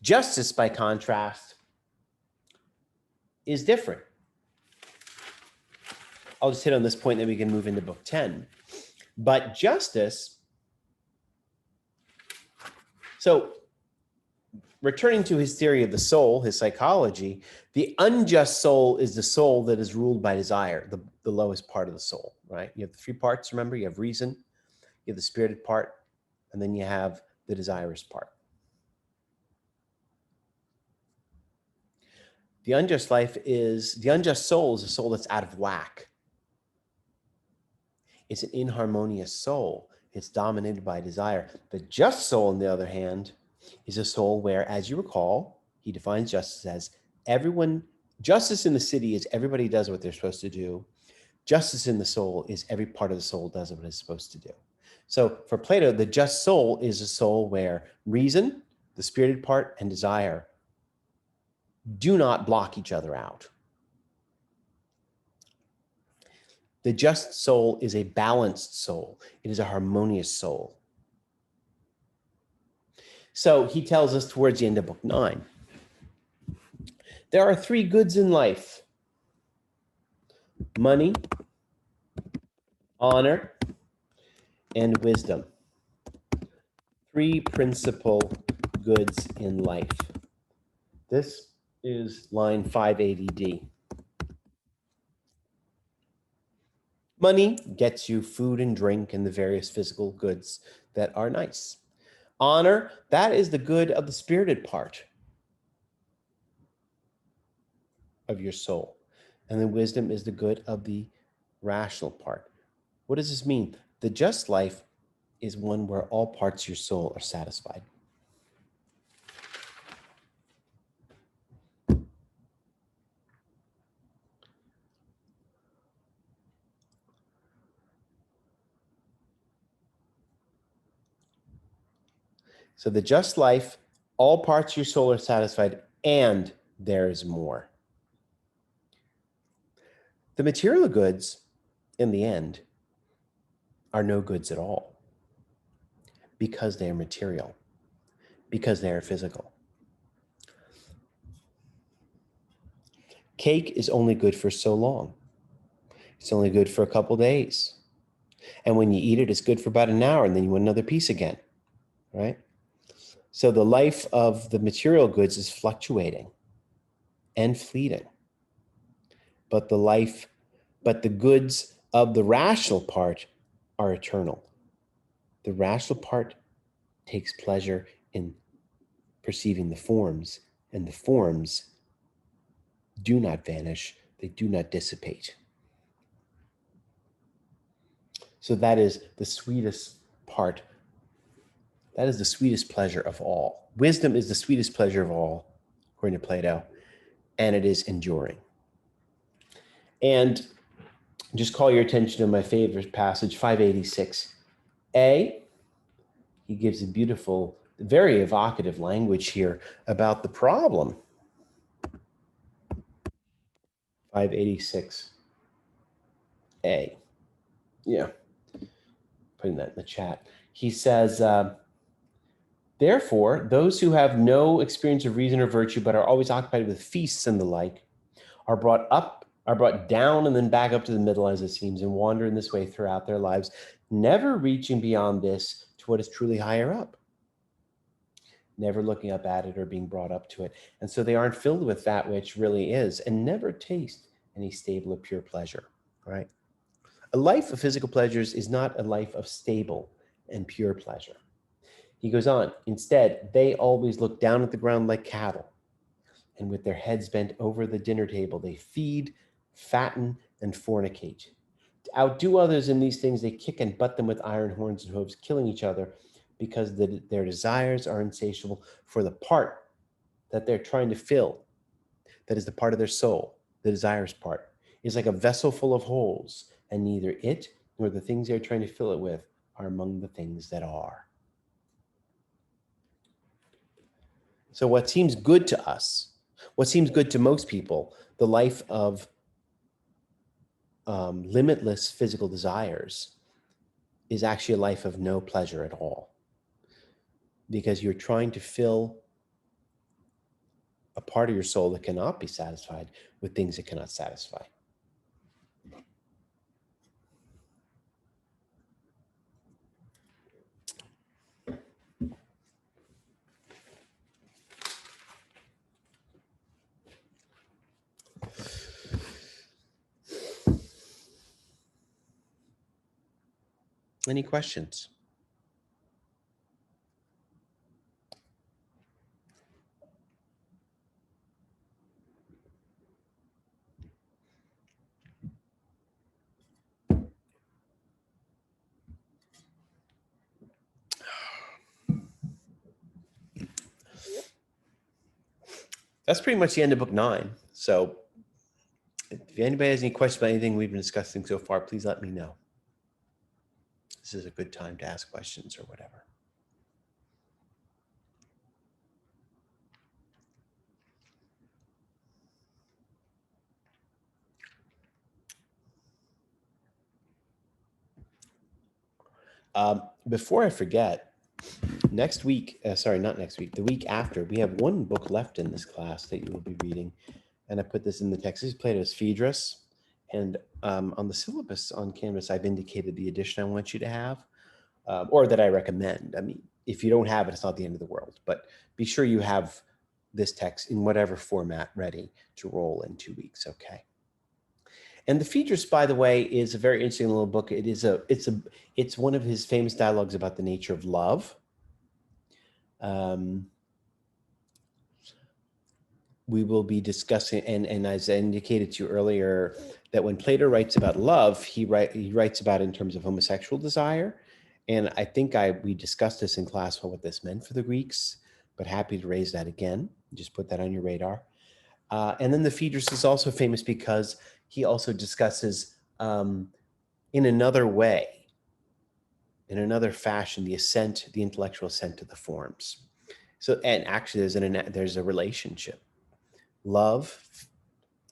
Speaker 1: Justice, by contrast, is different. I'll just hit on this point, then we can move into book 10. But justice, so returning to his theory of the soul, his psychology, the unjust soul is the soul that is ruled by desire, the lowest part of the soul, right? You have the three parts, remember? You have reason, you have the spirited part, and then you have the desirous part. The unjust soul is a soul that's out of whack. It's an inharmonious soul. It's dominated by desire. The just soul, on the other hand, is a soul where, as you recall, he defines justice as justice in the city is everybody does what they're supposed to do. Justice in the soul is every part of the soul does what it's supposed to do. So for Plato, the just soul is a soul where reason, the spirited part, and desire do not block each other out. The just soul is a balanced soul. It is a harmonious soul. So he tells us towards the end of book 9, there are three goods in life: money, honor, and wisdom. Three principal goods in life. This is line 580D. Money gets you food and drink and the various physical goods that are nice. Honor, that is the good of the spirited part of your soul. And then wisdom is the good of the rational part. What does this mean? The just life is one where all parts of your soul are satisfied. So the just life, all parts of your soul are satisfied, and there is more. The material goods, in the end, are no goods at all because they are material, because they are physical. Cake is only good for so long. It's only good for a couple days. And when you eat it, it's good for about an hour, and then you want another piece again, right? So the life of the material goods is fluctuating and fleeting. But the goods of the rational part are eternal. The rational part takes pleasure in perceiving the forms, and the forms do not vanish, they do not dissipate. So that is the sweetest part. That is the sweetest pleasure of all. Wisdom is the sweetest pleasure of all, according to Plato, and it is enduring. And just call your attention to my favorite passage, 586a. He gives a beautiful, very evocative language here about the problem. 586a. Yeah, putting that in the chat. He says, therefore, those who have no experience of reason or virtue, but are always occupied with feasts and the like, are brought down and then back up to the middle, as it seems, and wander in this way throughout their lives, never reaching beyond this to what is truly higher up, never looking up at it or being brought up to it. And so they aren't filled with that which really is, and never taste any stable or pure pleasure, right? A life of physical pleasures is not a life of stable and pure pleasure. He goes on, instead, they always look down at the ground like cattle, and with their heads bent over the dinner table, they feed, fatten, and fornicate. To outdo others in these things, they kick and butt them with iron horns and hooves, killing each other because their desires are insatiable for the part that they're trying to fill. That is the part of their soul, the desires part, is like a vessel full of holes, and neither it nor the things they're trying to fill it with are among the things that are. So what seems good to us, what seems good to most people, the life of limitless physical desires, is actually a life of no pleasure at all. Because you're trying to fill a part of your soul that cannot be satisfied with things it cannot satisfy. Any questions? That's pretty much the end of book 9. So if anybody has any questions about anything we've been discussing so far, please let me know. This is a good time to ask questions or whatever. Before I forget, next week, the week after, we have one book left in this class that you will be reading. And I put this in the text. This is Plato's Phaedrus. And on the syllabus on Canvas, I've indicated the edition I want you to have, or that I recommend. I mean, if you don't have it, it's not the end of the world. But be sure you have this text in whatever format ready to roll in 2 weeks, okay? And the Phaedrus, by the way, is a very interesting little book. It's one of his famous dialogues about the nature of love. We will be discussing, and as I indicated to you earlier, that when Plato writes about love, he writes about it in terms of homosexual desire. And I think we discussed this in class, what this meant for the Greeks, but happy to raise that again. Just put that on your radar. And then the Phaedrus is also famous because he also discusses in another way, in another fashion, the intellectual ascent to the forms. So, and actually there's a relationship. Love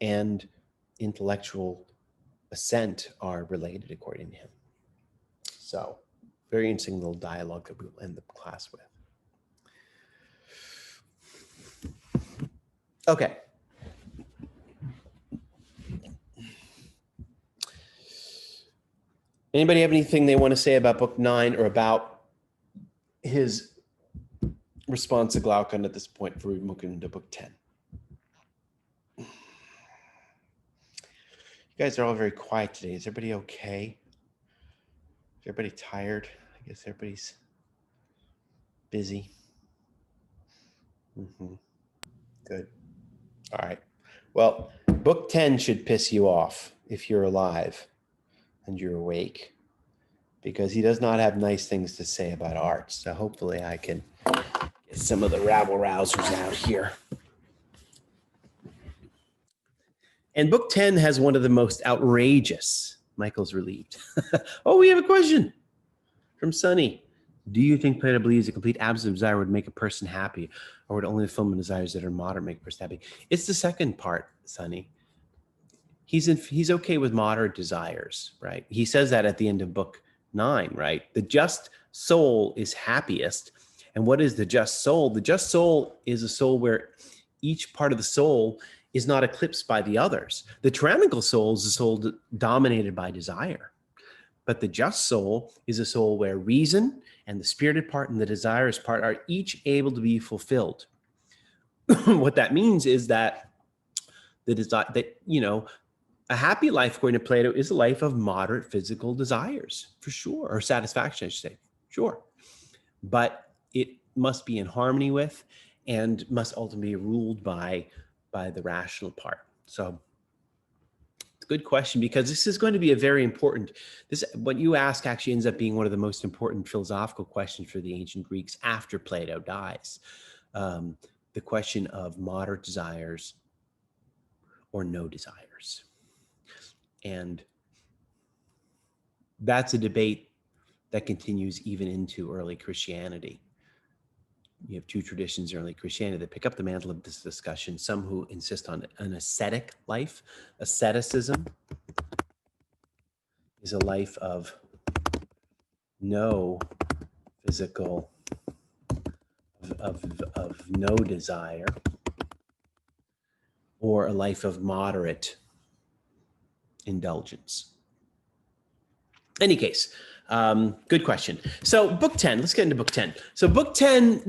Speaker 1: and intellectual ascent are related according to him. So, very interesting little dialogue that we'll end the class with. Okay. Anybody have anything they want to say about book 9 or about his response to Glaucon at this point before we move into book 10. You guys are all very quiet today. Is everybody okay? Is everybody tired? I guess everybody's busy. Good. All right. Well, book 10 should piss you off if you're alive and you're awake, because he does not have nice things to say about art. So hopefully I can get some of the rabble-rousers out here. And book 10 has one of the most outrageous. Michael's relieved. Oh, we have a question from Sunny. Do you think Plato believes a complete absence of desire would make a person happy, or would only the fulfillment of desires that are moderate make a person happy? It's the second part, Sunny. He's okay with moderate desires, right? He says that at the end of book 9, right? The just soul is happiest. And what is the just soul? The just soul is a soul where each part of the soul is not eclipsed by the others. The tyrannical soul is a soul dominated by desire. But the just soul is a soul where reason and the spirited part and the desirous part are each able to be fulfilled. What that means is that the desire that, a happy life, according to Plato, is a life of moderate physical desires, for sure, or satisfaction, I should say, sure. But it must be in harmony with and must ultimately be ruled by the rational part. So it's a good question, because this is going to be a very important, what you ask actually ends up being one of the most important philosophical questions for the ancient Greeks after Plato dies. The question of moderate desires or no desires. And that's a debate that continues even into early Christianity. You have two traditions in early Christianity that pick up the mantle of this discussion. Some who insist on an ascetic life. Asceticism is a life of no physical, of no desire, or a life of moderate indulgence. Any case, good question. So book 10, let's get into book 10. So book 10,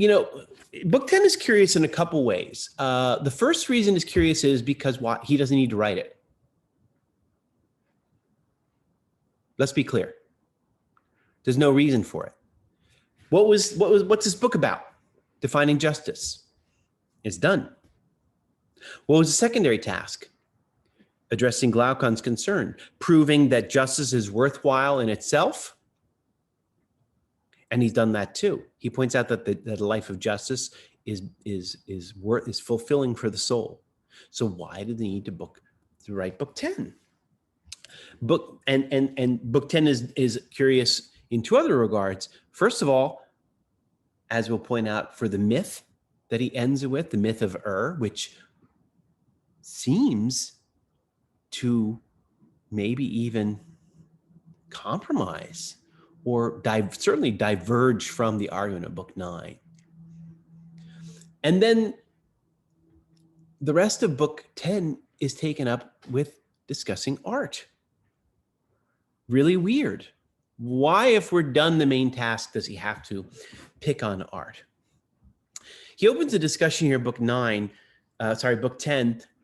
Speaker 1: book 10 is curious in a couple ways. The first reason it's curious is because he doesn't need to write it. Let's be clear. There's no reason for it. What's this book about? Defining justice. It's done. What was the secondary task? Addressing Glaucon's concern, proving that justice is worthwhile in itself. And he's done that too. He points out that a life of justice is fulfilling for the soul. So why did they need to write book 10? Book 10 is curious in two other regards. First of all, as we'll point out, for the myth that he ends with, the myth of which seems to maybe even compromise or certainly diverge from the argument of book 9. And then the rest of book 10 is taken up with discussing art. Really weird. Why, if we're done the main task, does he have to pick on art? He opens a discussion here, book 10,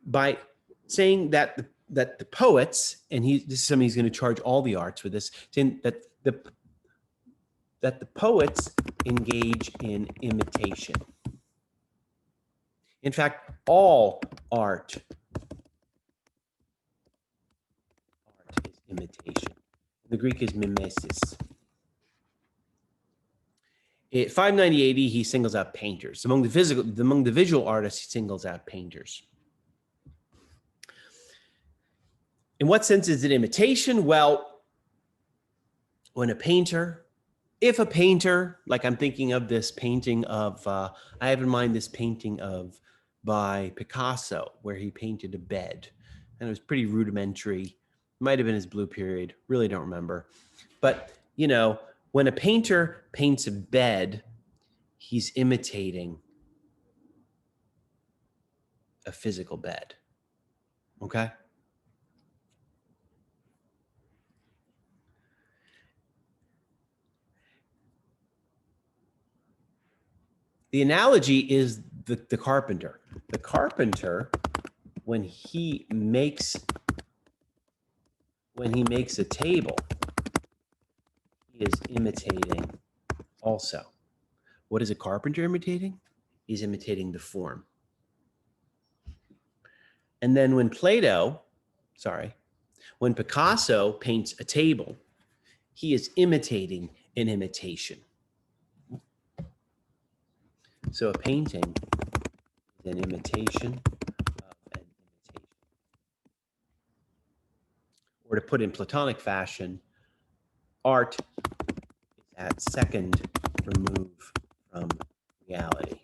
Speaker 1: by saying that the poets, and this is something he's going to charge all the arts with this, saying that the poets engage in imitation. In fact, all art is imitation. The Greek is mimesis. At 590 AD, he singles out painters. Among the visual artists, he singles out painters. In what sense is it imitation? Well, if a painter, like I'm thinking of this painting of, I have in mind this painting by Picasso, where he painted a bed. And it was pretty rudimentary. Might have been his blue period, really don't remember. But, when a painter paints a bed, he's imitating a physical bed, okay? The analogy is the carpenter. The carpenter, when he makes a table, he is imitating also. What is a carpenter imitating? He's imitating the form. And then when Picasso paints a table, he is imitating an imitation. So a painting is an imitation of an imitation. Or to put in Platonic fashion, art is that second remove from reality.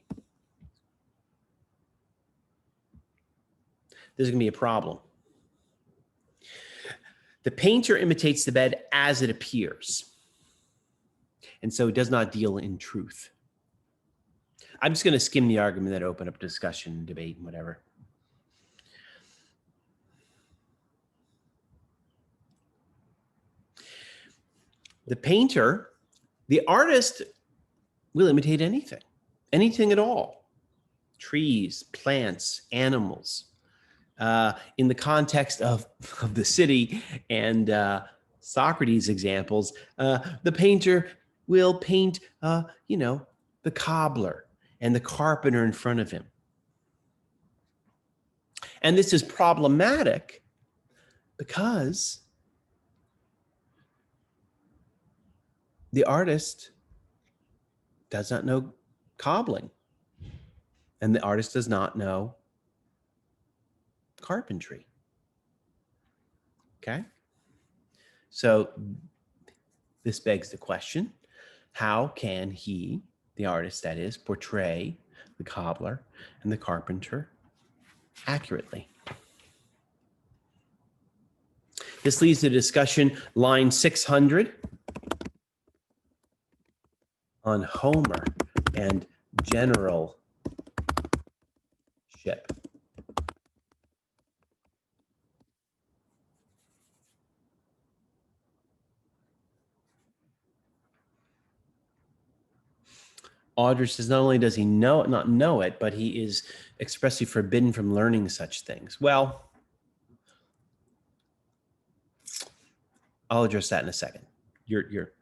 Speaker 1: There's going to be a problem. The painter imitates the bed as it appears, and so it does not deal in truth. I'm just going to skim the argument that open up discussion, debate, and whatever. The painter, the artist will imitate anything at all. Trees, plants, animals. In the context of the city and Socrates examples, the painter will paint, the cobbler and the carpenter in front of him. And this is problematic because the artist does not know cobbling, and the artist does not know carpentry. Okay? So this begs the question, how can he, the artist that is, portray the cobbler and the carpenter accurately? This leads to discussion, line 600, on Homer and generalship. Audrey says not only does he not know it, but he is expressly forbidden from learning such things. Well, I'll address that in a second. You're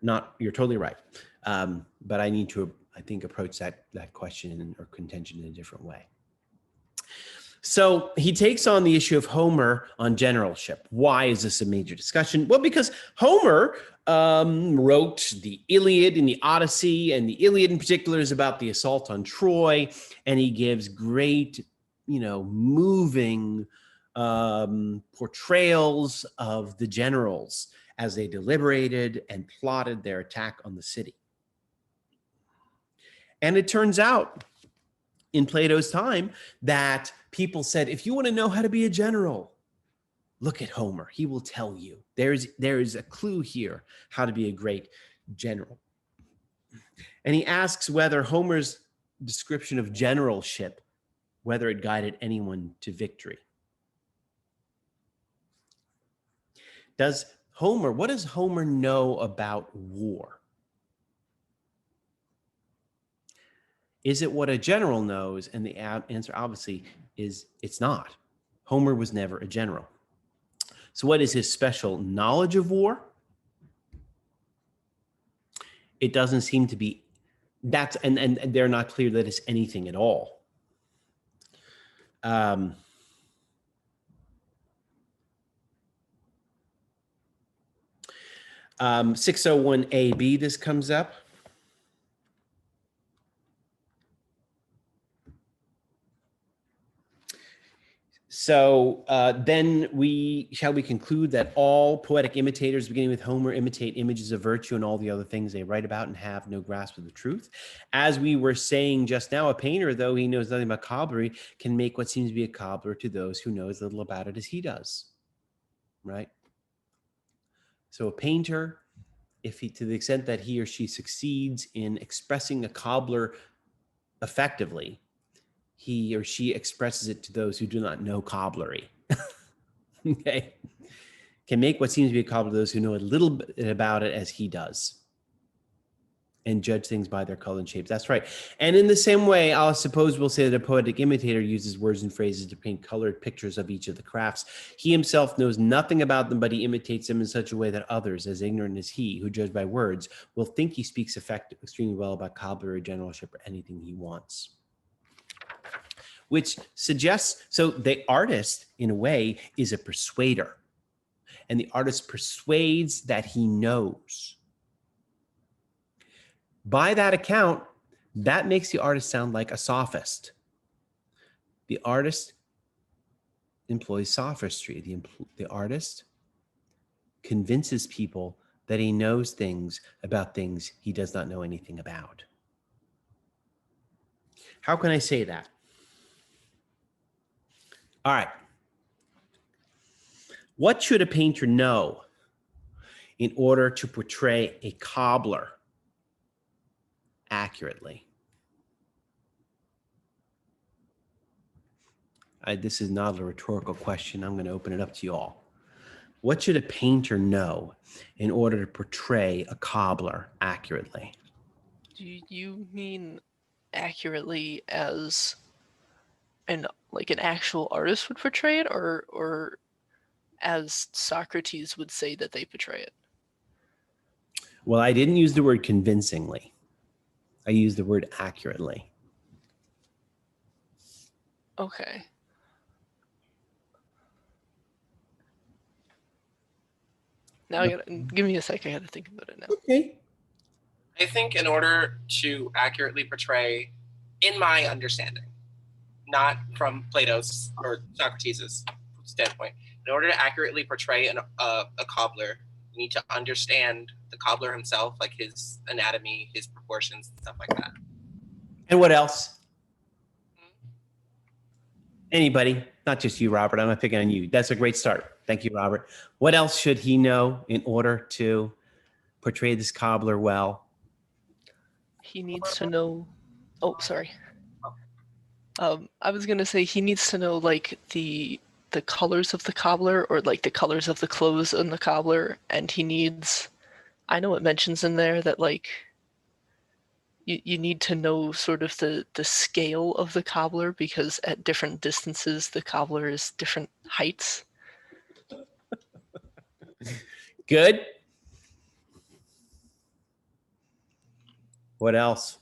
Speaker 1: totally right. But I need to, I think, approach that question or contention in a different way. So he takes on the issue of Homer on generalship. Why is this a major discussion? Well, because Homer wrote the Iliad and the Odyssey, and the Iliad in particular is about the assault on Troy, and he gives great, moving portrayals of the generals as they deliberated and plotted their attack on the city. And it turns out in Plato's time that people said, if you want to know how to be a general, look at Homer. He will tell you. There is a clue here how to be a great general. And he asks whether Homer's description of generalship, whether it guided anyone to victory. What does Homer know about war? Is it what a general knows? And the answer obviously is it's not. Homer was never a general. So what is his special knowledge of war? It doesn't seem to be that's, and they're not clear that it's anything at all. 601AB, this comes up. So then shall we conclude that all poetic imitators, beginning with Homer, imitate images of virtue and all the other things they write about and have no grasp of the truth? As we were saying just now, a painter, though he knows nothing about cobblery, can make what seems to be a cobbler to those who know as little about it as he does, right? So a painter, to the extent that he or she succeeds in expressing a cobbler effectively, he or she expresses it to those who do not know cobblery. Okay. Can make what seems to be a cobbler to those who know a little bit about it as he does. and judge things by their color and shapes. That's right. And in the same way, I'll suppose we'll say that a poetic imitator uses words and phrases to paint colored pictures of each of the crafts. He himself knows nothing about them, but he imitates them in such a way that others, as ignorant as he, who judge by words, will think he speaks extremely well about cobbler or generalship or anything he wants. Which suggests, so the artist, in a way, is a persuader. And the artist persuades that he knows. By that account, that makes the artist sound like a sophist. The artist employs sophistry. The artist convinces people that he knows things about things he does not know anything about. How can I say that? All right. What should a painter know in order to portray a cobbler accurately? This is not a rhetorical question. I'm going to open it up to you all. What should a painter know in order to portray a cobbler accurately?
Speaker 6: Do you mean accurately as an actual artist would portray it, or as Socrates would say that they portray it?
Speaker 1: Well, I didn't use the word convincingly. I used the word accurately.
Speaker 6: Okay. Now give me a sec. I gotta think about it now.
Speaker 1: Okay.
Speaker 7: I think in order to accurately portray, in my understanding, not from Plato's or Socrates' standpoint, in order to accurately portray a cobbler, you need to understand the cobbler himself, like his anatomy, his proportions, stuff like that.
Speaker 1: And what else? Anybody, not just you, Robert. I'm not picking on you. That's a great start. Thank you, Robert. What else should he know in order to portray this cobbler well?
Speaker 6: He needs to know. Oh, sorry. I was gonna say he needs to know like the colors of the cobbler, or like the colors of the clothes on the cobbler, and he needs. I know it mentions in there that like you need to know sort of the scale of the cobbler, because at different distances the cobbler is different heights.
Speaker 1: Good. What else?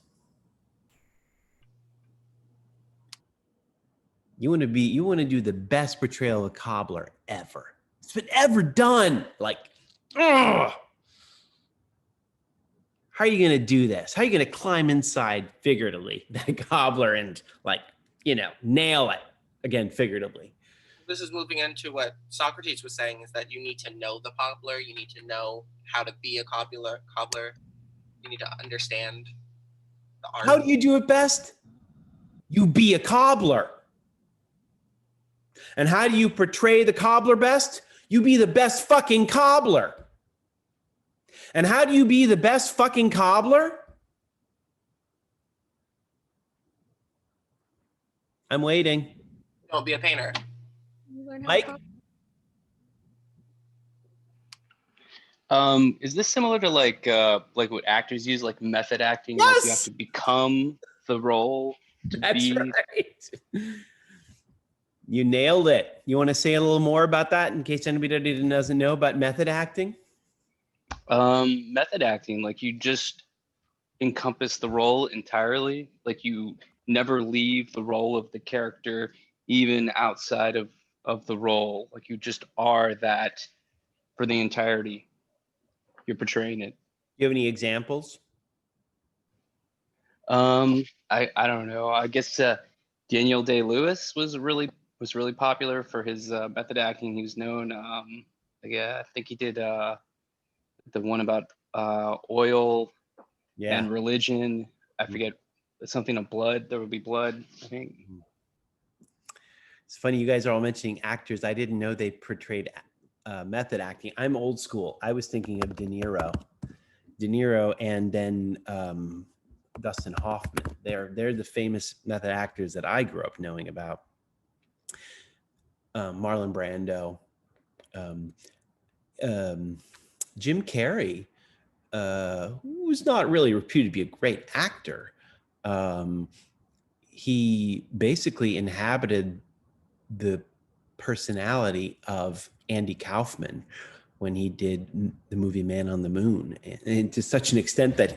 Speaker 1: You want to do the best portrayal of a cobbler ever. It's been ever done. Like, ugh. How are you going to do this? How are you going to climb inside figuratively that cobbler and nail it again figuratively?
Speaker 7: This is moving into what Socrates was saying, is that you need to know the cobbler. You need to know how to be a cobbler. You need to understand the art.
Speaker 1: How do you do it best? You be a cobbler. And how do you portray the cobbler best? You be the best fucking cobbler. And how do you be the best fucking cobbler? I'm waiting.
Speaker 7: Don't be a painter.
Speaker 1: Mike?
Speaker 8: Is this similar to like what actors use, like method acting?
Speaker 1: Yes!
Speaker 8: Like you have to become the role to
Speaker 1: That's
Speaker 8: be.
Speaker 1: right. You nailed it. You want to say a little more about that in case anybody doesn't know about method acting?
Speaker 8: Method acting, like you just encompass the role entirely. Like you never leave the role of the character, even outside of the role. Like you just are that for the entirety. You're portraying it.
Speaker 1: Do you have any examples?
Speaker 8: I don't know. I guess Daniel Day-Lewis was really popular for his method acting. He was known. I think he did the one about oil and religion. I forget, something of blood. There would be blood, I think.
Speaker 1: It's funny you guys are all mentioning actors. I didn't know they portrayed method acting. I'm old school. I was thinking of De Niro and then Dustin Hoffman. They're the famous method actors that I grew up knowing about. Marlon Brando, Jim Carrey who's not really reputed to be a great actor, he basically inhabited the personality of Andy Kaufman when he did the movie Man on the Moon, and to such an extent that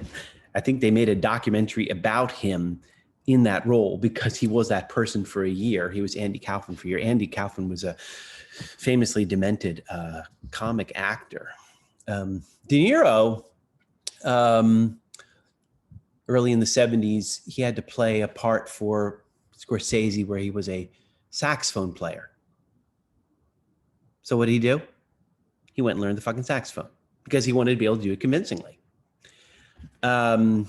Speaker 1: I think they made a documentary about him in that role because he was that person for a year. He was Andy Kaufman for a year. Andy Kaufman was a famously demented comic actor. De Niro, early in the 70s, he had to play a part for Scorsese where he was a saxophone player. So what did he do? He went and learned the fucking saxophone because he wanted to be able to do it convincingly. You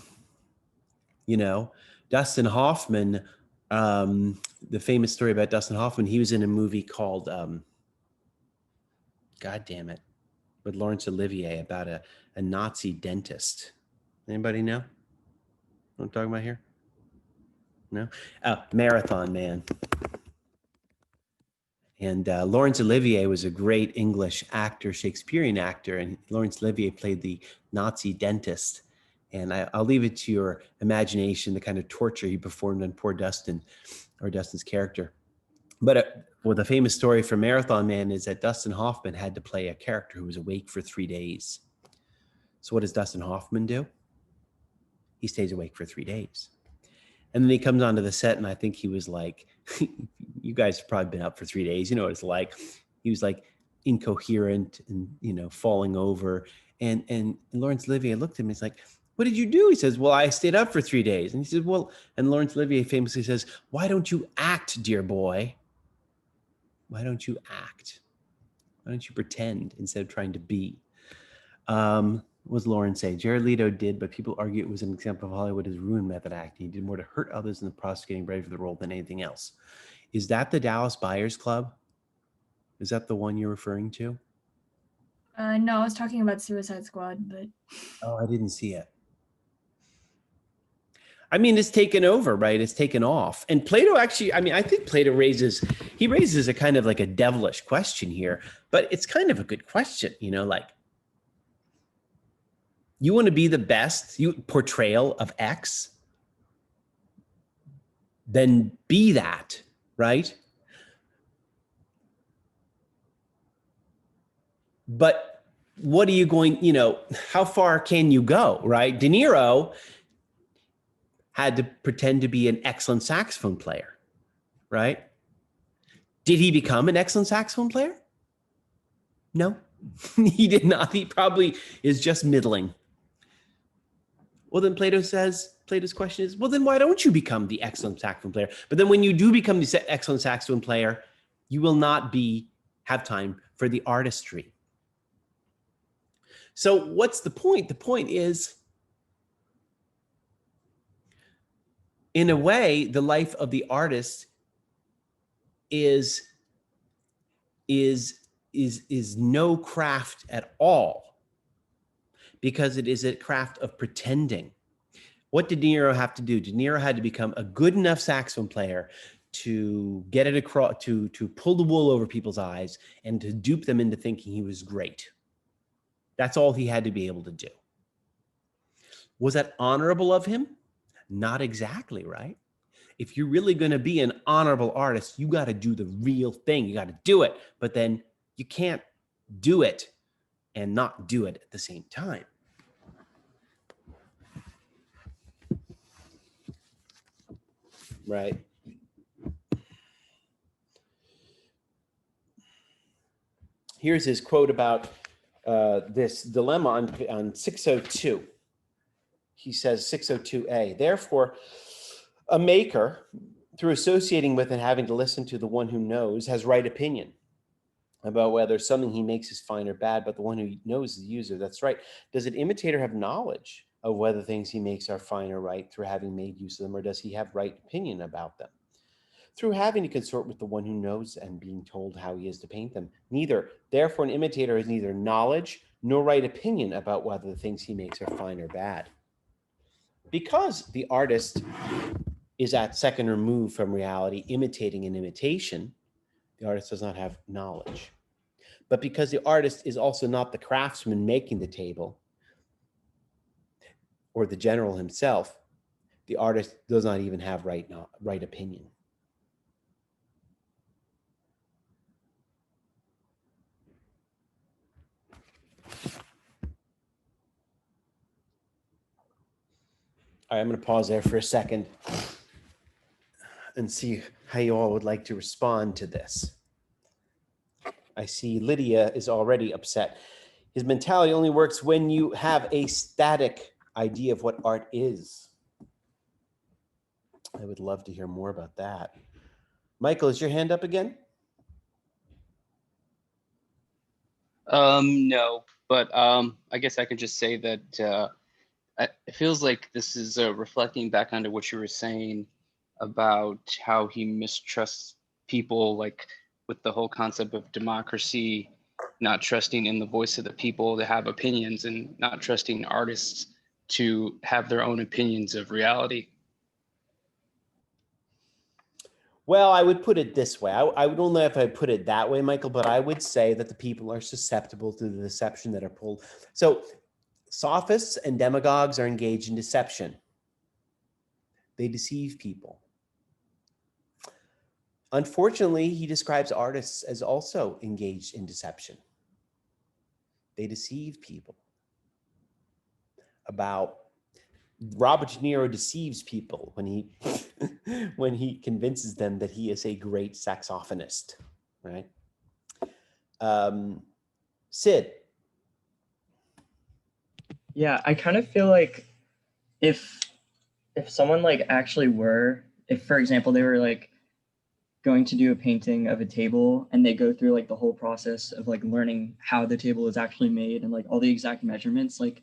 Speaker 1: know, Dustin Hoffman, the famous story about Dustin Hoffman, he was in a movie called, God damn it, with Laurence Olivier about a Nazi dentist. Anybody know what I'm talking about here? No? Marathon Man. And Laurence Olivier was a great English actor, Shakespearean actor, and Laurence Olivier played the Nazi dentist. And I'll leave it to your imagination, the kind of torture he performed on poor Dustin, or Dustin's character. But well, the famous story for Marathon Man is that Dustin Hoffman had to play a character who was awake for 3 days. So what does Dustin Hoffman do? He stays awake for 3 days. And then he comes onto the set, and I think he was like, you guys have probably been up for 3 days. You know what it's like. He was like incoherent and, you know, falling over. And Laurence Olivier looked at him and he's like, what did you do? He says, well, I stayed up for 3 days. And he says, well, and Laurence Olivier famously says, why don't you act, dear boy? Why don't you act? Why don't you pretend instead of trying to be? What was Lauren say? Jared Leto did, but people argue it was an example of Hollywood has ruined method acting. He did more to hurt others in the process of getting ready for the role than anything else. Is that the Dallas Buyers Club? Is that the one you're referring to?
Speaker 4: No, I was talking about Suicide Squad, but
Speaker 1: Oh, I didn't see it. I mean, it's taken over, right? It's taken off. And Plato actually, I mean, I think Plato raises a kind of like a devilish question here, but it's kind of a good question, you know, like, you want to be the best portrayal of X, then be that, right? But what are you going, you know, how far can you go, right? De Niro had to pretend to be an excellent saxophone player, right? Did he become an excellent saxophone player? No, he did not. He probably is just middling. Well, then Plato's question is, well, then why don't you become the excellent saxophone player? But then when you do become the excellent saxophone player, you will not have time for the artistry. So what's the point? The point is, in a way, the life of the artist is no craft at all, because it is a craft of pretending. What did De Niro have to do? De Niro had to become a good enough saxophone player to get it across, to pull the wool over people's eyes and to dupe them into thinking he was great. That's all he had to be able to do. Was that honorable of him? Not exactly, right? If you're really going to be an honorable artist, you got to do the real thing. You got to do it, but then you can't do it and not do it at the same time. Right. Here's his quote about this dilemma on 602. He says 602A, therefore, a maker, through associating with and having to listen to the one who knows, has right opinion about whether something he makes is fine or bad, but the one who knows is the user. That's right. Does an imitator have knowledge of whether things he makes are fine or right through having made use of them, or does he have right opinion about them? Through having to consort with the one who knows and being told how he is to paint them. Neither. Therefore, an imitator has neither knowledge nor right opinion about whether the things he makes are fine or bad. Because the artist is at second remove from reality, imitating an imitation, the artist does not have knowledge. But because the artist is also not the craftsman making the table, or the general himself, the artist does not even have right opinion. All right, I'm going to pause there for a second and see how you all would like to respond to this. I see Lydia is already upset. His mentality only works when you have a static idea of what art is. I would love to hear more about that. Michael, is your hand up again?
Speaker 8: No, but I guess I could just say that it feels like this is reflecting back onto what you were saying about how he mistrusts people, like with the whole concept of democracy, not trusting in the voice of the people to have opinions, and not trusting artists to have their own opinions of reality.
Speaker 1: Well, I would put it this way. I don't know if I put it that way, Michael, but I would say that the people are susceptible to the deception that are pulled. So sophists and demagogues are engaged in deception. They deceive people. Unfortunately, he describes artists as also engaged in deception. They deceive people. Robert De Niro deceives people when he when he convinces them that he is a great saxophonist, right? Sid.
Speaker 9: Yeah, I kind of feel like if someone like actually were, if for example they were like going to do a painting of a table and they go through like the whole process of like learning how the table is actually made and like all the exact measurements, like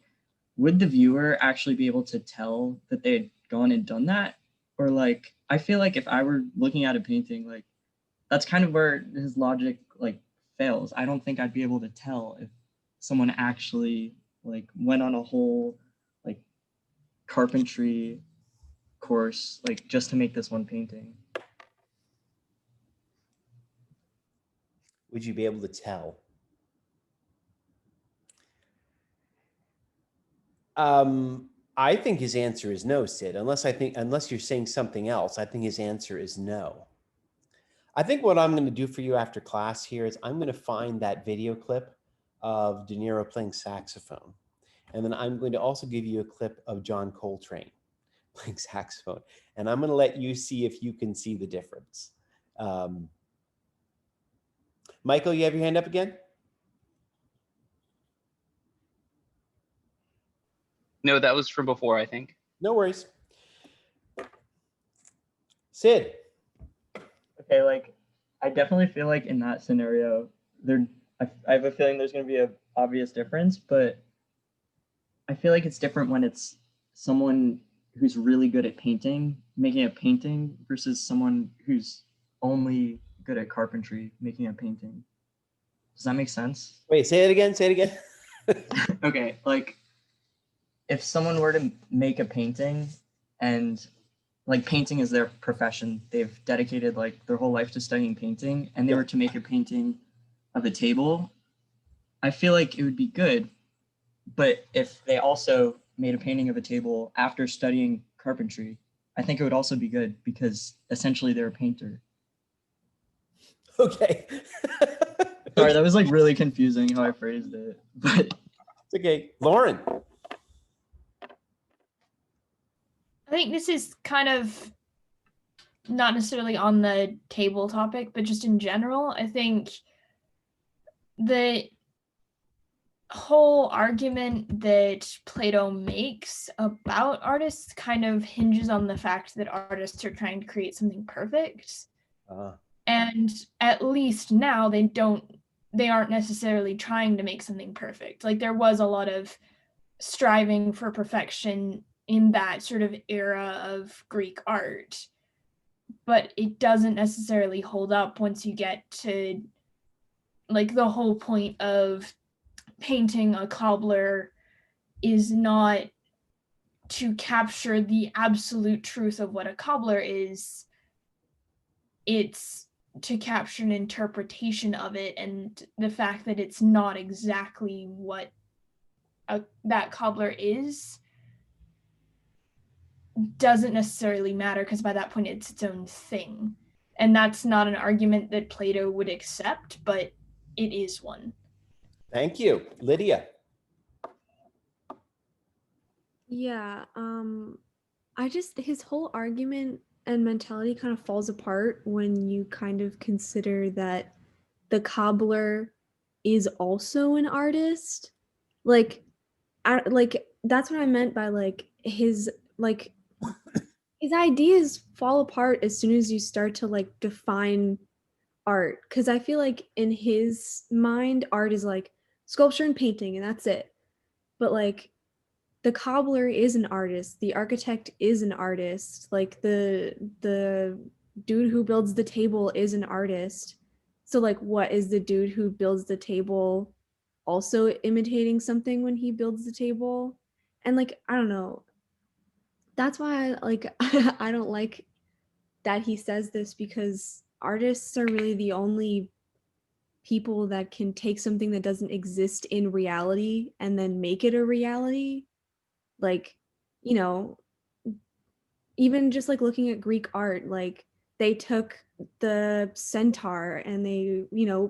Speaker 9: would the viewer actually be able to tell that they had gone and done that? Or like, I feel like if I were looking at a painting, like that's kind of where his logic like fails. I don't think I'd be able to tell if someone actually like went on a whole like carpentry course, like just to make this one painting.
Speaker 1: Would you be able to tell? I think his answer is no, Sid. Unless you're saying something else, I think his answer is no. I think what I'm going to do for you after class here is I'm going to find that video clip of De Niro playing saxophone. And then I'm going to also give you a clip of John Coltrane playing saxophone. And I'm going to let you see if you can see the difference. Michael, you have your hand up again?
Speaker 8: No, that was from before, I think.
Speaker 1: No worries. Sid.
Speaker 9: Okay, like I definitely feel like in that scenario, I have a feeling there's going to be an obvious difference, but I feel like it's different when it's someone who's really good at painting, making a painting, versus someone who's only good at carpentry, making a painting. Does that make sense?
Speaker 1: Wait, say it again. Say it again.
Speaker 9: Okay, like if someone were to make a painting and like painting is their profession, they've dedicated like their whole life to studying painting, and they were to make a painting of a table, I feel like it would be good. But if they also made a painting of a table after studying carpentry, I think it would also be good because essentially they're a painter.
Speaker 1: Okay.
Speaker 9: Sorry, that was like really confusing how I phrased it. But
Speaker 1: it's okay. Lauren.
Speaker 4: I think this is kind of not necessarily on the table topic, but just in general. I think the whole argument that Plato makes about artists kind of hinges on the fact that artists are trying to create something perfect. And at least now they aren't necessarily trying to make something perfect. Like there was a lot of striving for perfection in that sort of era of Greek art, but it doesn't necessarily hold up once you get to like the whole point of painting a cobbler is not to capture the absolute truth of what a cobbler is. It's to capture an interpretation of it, and the fact that it's not exactly what that cobbler is doesn't necessarily matter because by that point it's its own thing. And that's not an argument that Plato would accept, but it is one.
Speaker 1: Thank you. Lydia.
Speaker 10: Yeah, I just his whole argument and mentality kind of falls apart when you kind of consider that the cobbler is also an artist. Like that's what I meant by his ideas fall apart as soon as you start to define art, because I feel like in his mind art is like sculpture and painting and that's it. But the cobbler is an artist, the architect is an artist, the dude who builds the table is an artist. So what is the dude who builds the table also imitating something when he builds the table? And I don't know, that's why I don't like that he says this, because artists are really the only people that can take something that doesn't exist in reality and then make it a reality. Even just looking at Greek art, they took the centaur and they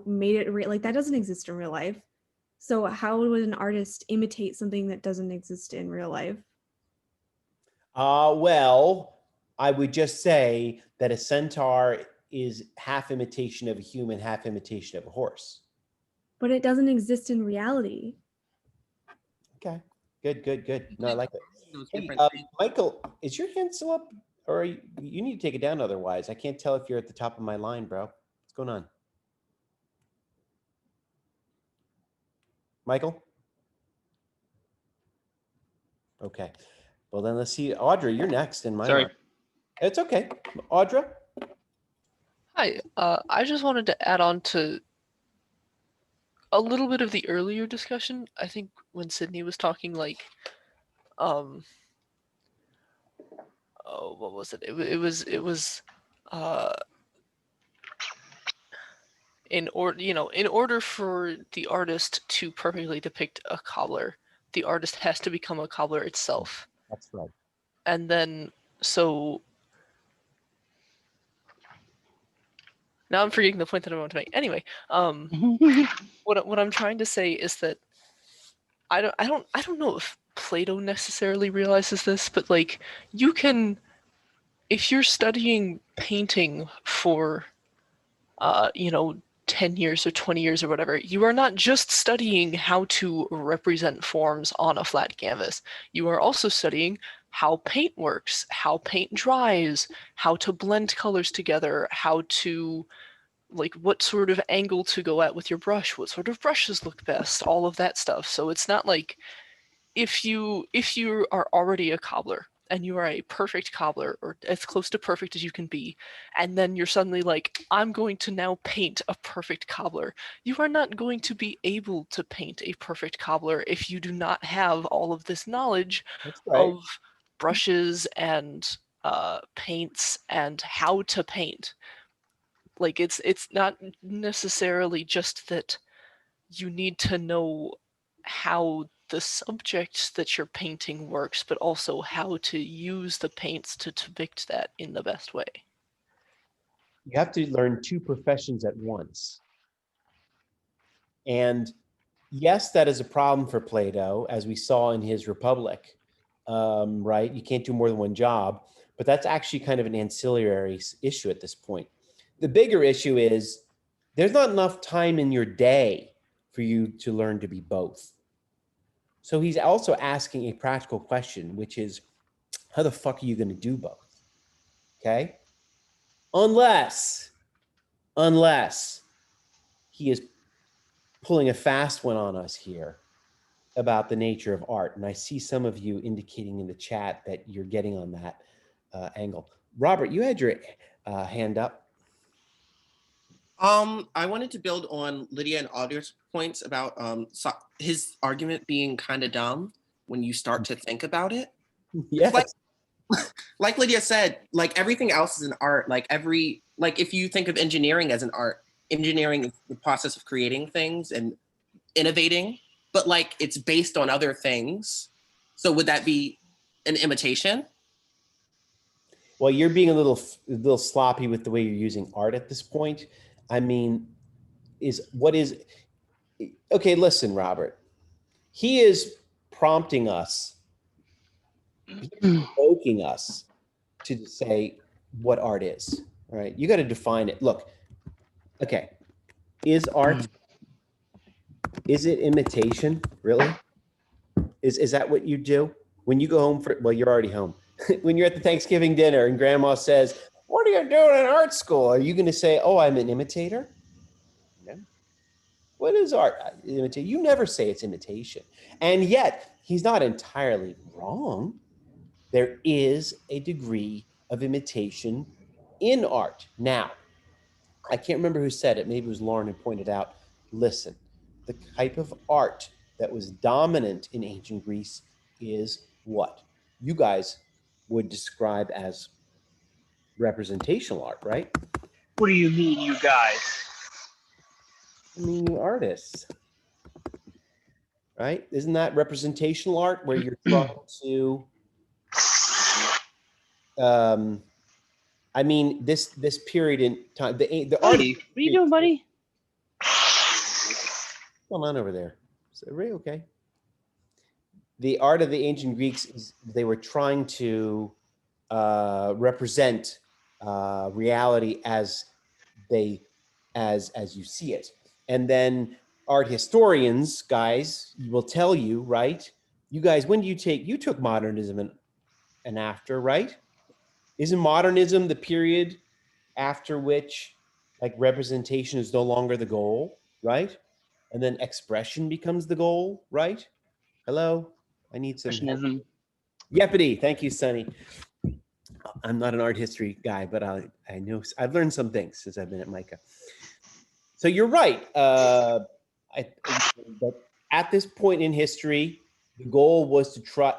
Speaker 10: made it that doesn't exist in real life. So how would an artist imitate something that doesn't exist in real life?
Speaker 1: Well, I would just say that a centaur is half imitation of a human, half imitation of a horse.
Speaker 10: But it doesn't exist in reality.
Speaker 1: Okay, good. No, I like it.
Speaker 7: Those
Speaker 1: Hey,
Speaker 7: different things.
Speaker 1: Michael, is your hand still up? Or you need to take it down otherwise. I can't tell if you're at the top of my line, bro. What's going on? Michael? Okay. Well, then let's see. Audra, you're next in my
Speaker 8: Sorry.
Speaker 1: line. It's okay. Audra?
Speaker 6: Hi. I just wanted to add on to a little bit of the earlier discussion. I think when Sydney was talking, oh, what was it? It was in order for the artist to perfectly depict a cobbler, the artist has to become a cobbler itself.
Speaker 1: That's right.
Speaker 6: And then so now I'm forgetting the point that I want to make. Anyway, what I'm trying to say is that I don't know if Plato necessarily realizes this, but you can, if you're studying painting for 10 years or 20 years or whatever, you are not just studying how to represent forms on a flat canvas. You are also studying how paint works, how paint dries, how to blend colors together, how to what sort of angle to go at with your brush, what sort of brushes look best, all of that stuff. So it's not like if you are already a cobbler and you are a perfect cobbler or as close to perfect as you can be, and then you're suddenly I'm going to now paint a perfect cobbler. You are not going to be able to paint a perfect cobbler if you do not have all of this knowledge of brushes and paints and how to paint. It's not necessarily just that you need to know how the subject that you're painting works, but also how to use the paints to depict that in the best way.
Speaker 1: You have to learn two professions at once. And yes, that is a problem for Plato, as we saw in his Republic, right? You can't do more than one job, but that's actually kind of an ancillary issue at this point. The bigger issue is there's not enough time in your day for you to learn to be both. So he's also asking a practical question, which is, how the fuck are you going to do both? Okay? Unless he is pulling a fast one on us here about the nature of art. And I see some of you indicating in the chat that you're getting on that angle. Robert, you had your hand up.
Speaker 7: I wanted to build on Lydia and Audra's points about his argument being kind of dumb when you start to think about it.
Speaker 1: Yes.
Speaker 7: Like Lydia said, everything else is an art. If you think of engineering as an art, engineering is the process of creating things and innovating, but it's based on other things. So would that be an imitation?
Speaker 1: Well, you're being a little sloppy with the way you're using art at this point. I mean, okay, listen, Robert. He is prompting us, he's provoking us to say what art is. All right, you got to define it. Look, okay, is art, is it imitation? Really? Is that what you do when you go home well, you're already home. When you're at the Thanksgiving dinner and grandma says, "What are you doing in art school?" Are you going to say, "Oh, I'm an imitator"? No. What is art? Imitation. You never say it's imitation. And yet, he's not entirely wrong. There is a degree of imitation in art. Now, I can't remember who said it. Maybe it was Lauren who pointed out, listen, the type of art that was dominant in ancient Greece is what you guys would describe as representational art, right?
Speaker 11: What do you mean, you guys?
Speaker 1: I mean, you artists, right? Isn't that representational art where you're trying to, I mean, this period in time, the art.
Speaker 11: Buddy, what are you doing, buddy?
Speaker 1: What's going on over there? Is everybody okay? The art of the ancient Greeks is they were trying to represent reality as you see it. And then art historians, guys, will tell you, right? You guys, when do you took modernism and after, right? Isn't modernism the period after which like representation is no longer the goal, right? And then expression becomes the goal, right? Hello, I need some help.
Speaker 11: Impressionism.
Speaker 1: Yepity, thank you, Sonny. I'm not an art history guy, but I know I've learned some things since I've been at Micah. So you're right. But at this point in history, the goal was to try.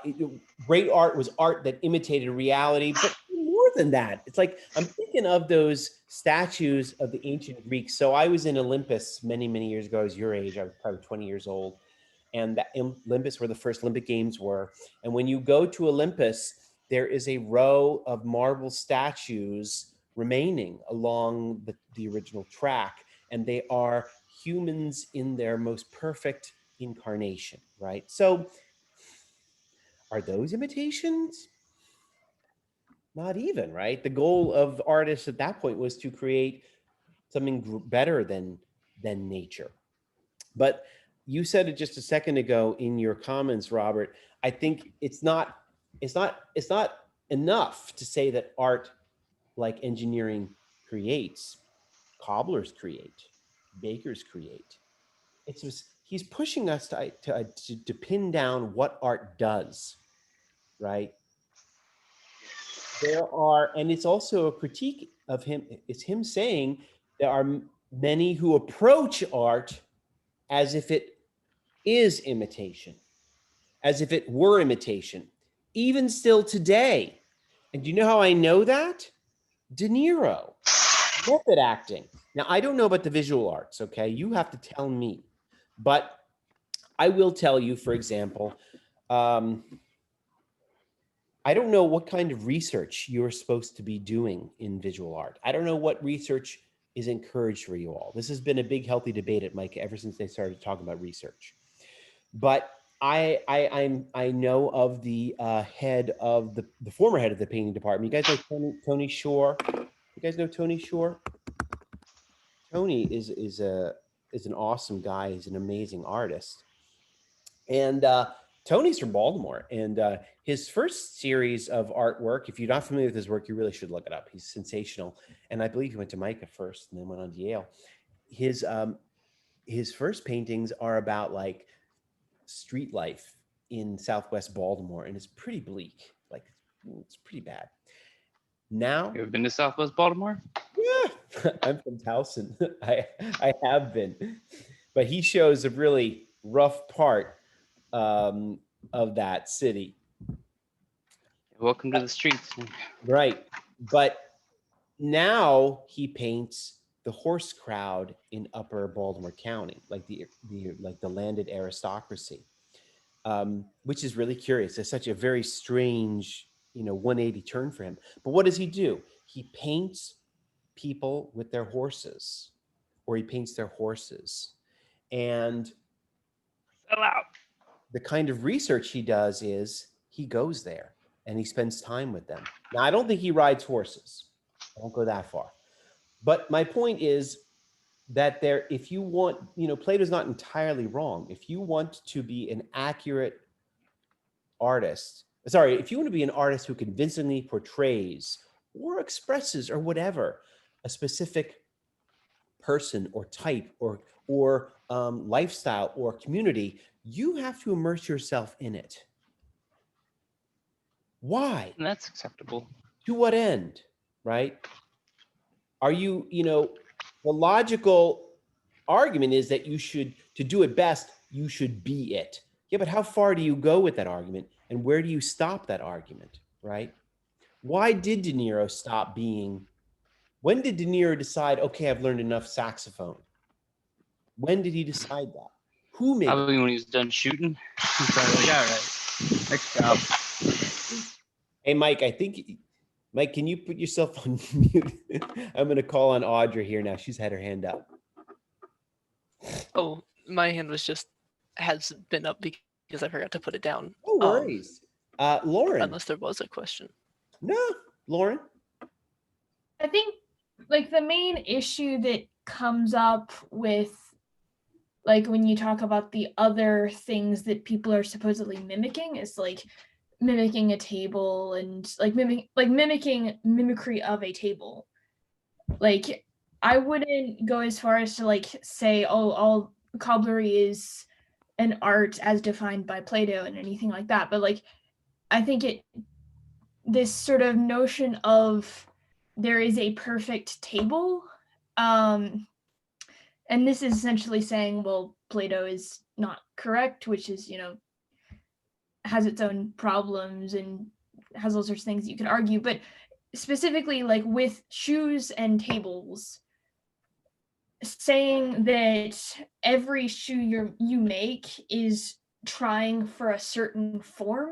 Speaker 1: Great art was art that imitated reality, but more than that. It's like I'm thinking of those statues of the ancient Greeks. So I was in Olympus many, many years ago. I was your age. I was probably 20 years old. And that Olympus, where the first Olympic Games were. And when you go to Olympus, there is a row of marble statues remaining along the original track. And they are humans in their most perfect incarnation, right? So are those imitations? Not even, right? The goal of artists at that point was to create something better than nature. But you said it just a second ago in your comments, Robert. I think it's not enough to say that art, like engineering, creates, cobblers create, bakers create. It's just, he's pushing us to pin down what art does, right? There are, and it's also a critique of him. It's him saying there are many who approach art as if it is imitation, as if it were imitation, even still today. And do you know how I know that? De Niro, method acting. Now, I don't know about the visual arts, okay? You have to tell me. But I will tell you, for example, I don't know what kind of research you're supposed to be doing in visual art. I don't know what research is encouraged for you all. This has been a big, healthy debate at Micah ever since they started talking about research. But I know of the head of the former head of the painting department. You guys know Tony Shore? You guys know Tony Shore? Tony is an awesome guy. He's an amazing artist. And Tony's from Baltimore, and his first series of artwork, if you're not familiar with his work, you really should look it up. He's sensational. And I believe he went to Micah first and then went on to Yale. His first paintings are about like street life in Southwest Baltimore, and it's pretty bleak. Like, it's pretty bad. Now,
Speaker 8: You ever been to Southwest Baltimore?
Speaker 1: yeah, I'm from Towson. I have been, but he shows a really rough part of that city.
Speaker 8: Welcome to the streets.
Speaker 1: Right. But now he paints the horse crowd in upper Baltimore County, like the landed aristocracy, which is really curious. It's such a very strange 180 turn for him. But what does he do? He paints people with their horses, or he paints their horses. And
Speaker 11: Sell out.
Speaker 1: the kind of research he does is he goes there and he spends time with them. Now, I don't think he rides horses. I won't go that far. But my point is that if you want, Plato's not entirely wrong. If you want to be an accurate artist, if you want to be an artist who convincingly portrays or expresses or whatever a specific person or type or lifestyle or community, you have to immerse yourself in it. Why?
Speaker 8: And that's acceptable.
Speaker 1: To what end, right? Are you, the logical argument is that to do it best, you should be it. Yeah, but how far do you go with that argument? And where do you stop that argument, right? Why did De Niro stop being, when did De Niro decide, okay, I've learned enough saxophone? When did he decide that? Who made
Speaker 8: Probably when he was done shooting. He's probably like, all right, next job.
Speaker 1: Hey, Mike, Mike, can you put yourself on mute? I'm going to call on Audra here now. She's had her hand up.
Speaker 6: Oh, my hand has been up because I forgot to put it down.
Speaker 1: No worries. Lauren.
Speaker 6: Unless there was a question.
Speaker 1: No, Lauren.
Speaker 4: I think like the main issue that comes up with like when you talk about the other things that people are supposedly mimicking is like mimicking a table and like mimicking mimicry of a table. Like I wouldn't go as far as to like say, oh, all cobblery is an art as defined by Plato and anything like that. But like I think this sort of notion of there is a perfect table. And this is essentially saying, well, Plato is not correct, which is, has its own problems and has all sorts of things you could argue. But specifically, like with shoes and tables, saying that every shoe you make is trying for a certain form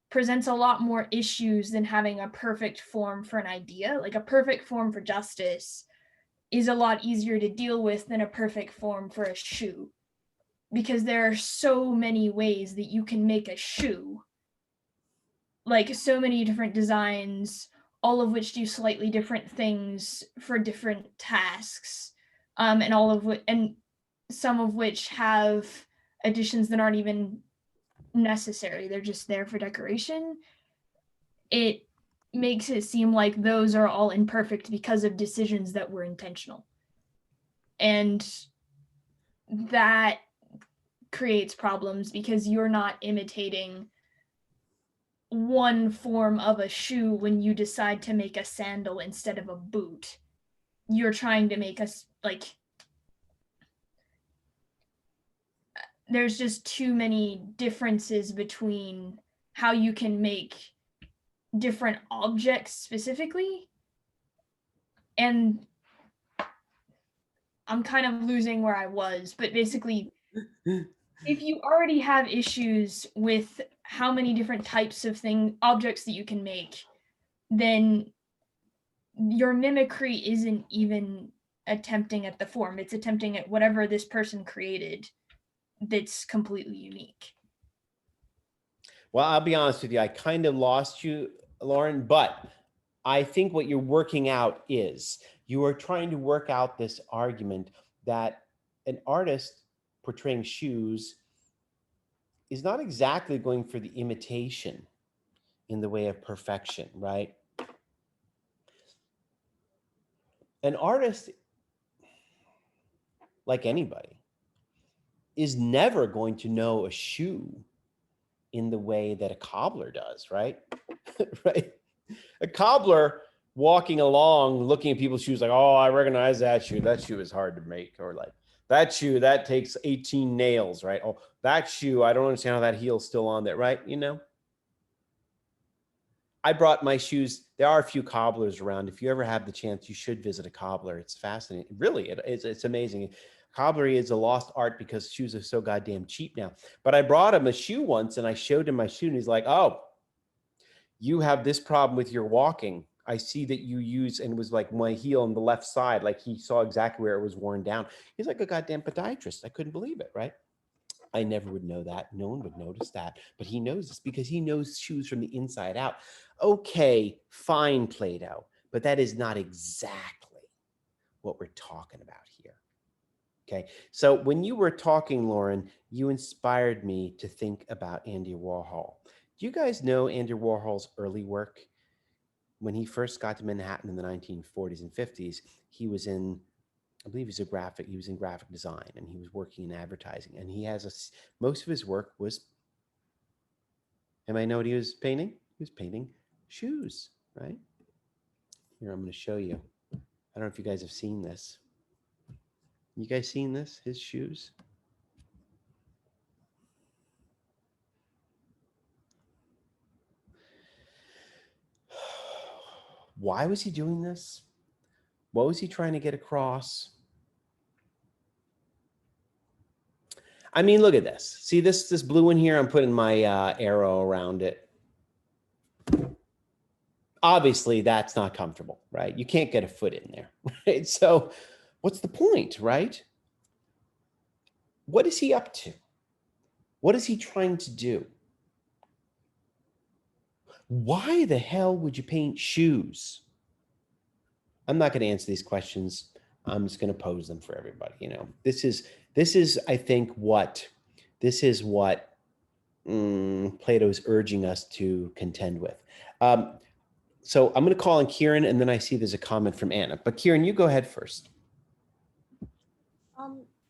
Speaker 4: presents a lot more issues than having a perfect form for an idea. Like a perfect form for justice is a lot easier to deal with than a perfect form for a shoe, because there are so many ways that you can make a shoe, like so many different designs, all of which do slightly different things for different tasks, and some of which have additions that aren't even necessary. They're just there for decoration. It makes it seem like those are all imperfect because of decisions that were intentional. And that creates problems because you're not imitating one form of a shoe when you decide to make a sandal instead of a boot. You're trying to make there's just too many differences between how you can make different objects specifically. And I'm kind of losing where I was, but basically, if you already have issues with how many different types of objects that you can make, then your mimicry isn't even attempting at the form. It's attempting at whatever this person created that's completely unique.
Speaker 1: Well, I'll be honest with you. I kind of lost you, Lauren, but I think what you're working out is you are trying to work out this argument that an artist portraying shoes is not exactly going for the imitation in the way of perfection, right? An artist, like anybody, is never going to know a shoe in the way that a cobbler does, right? Right? A cobbler walking along, looking at people's shoes like, oh, I recognize that shoe. That shoe is hard to make. Or like, that shoe, that takes 18 nails, right? Oh, that shoe, I don't understand how that heel's still on there, right? I brought my shoes. There are a few cobblers around. If you ever have the chance, you should visit a cobbler. It's fascinating. Really, it's amazing. Cobblery is a lost art because shoes are so goddamn cheap now. But I brought him a shoe once and I showed him my shoe and he's like, oh, you have this problem with your walking. I see that you use, and it was like my heel on the left side, like he saw exactly where it was worn down. He's like a goddamn podiatrist. I couldn't believe it, right? I never would know that. No one would notice that, but he knows this because he knows shoes from the inside out. Okay, fine, Plato, but that is not exactly what we're talking about here. Okay, so when you were talking, Lauren, you inspired me to think about Andy Warhol. Do you guys know Andy Warhol's early work? When he first got to Manhattan in the 1940s and 50s, he was in, I believe he was in graphic design, and he was working in advertising. And he has most of his work was, anybody know what he was painting? He was painting shoes, right? Here, I'm going to show you. I don't know if you guys have seen this. You guys seen this, his shoes? Why was he doing this? What was he trying to get across? I mean, look at this. See this blue one here? I'm putting my arrow around it. Obviously, that's not comfortable, right? You can't get a foot in there, right? So what's the point, right? What is he up to? What is he trying to do? Why the hell would you paint shoes? I'm not going to answer these questions. I'm just going to pose them for everybody. You know, this is I think what Plato's urging us to contend with. So I'm going to call on Kieran, and then I see there's a comment from Anna. But Kieran, you go ahead first.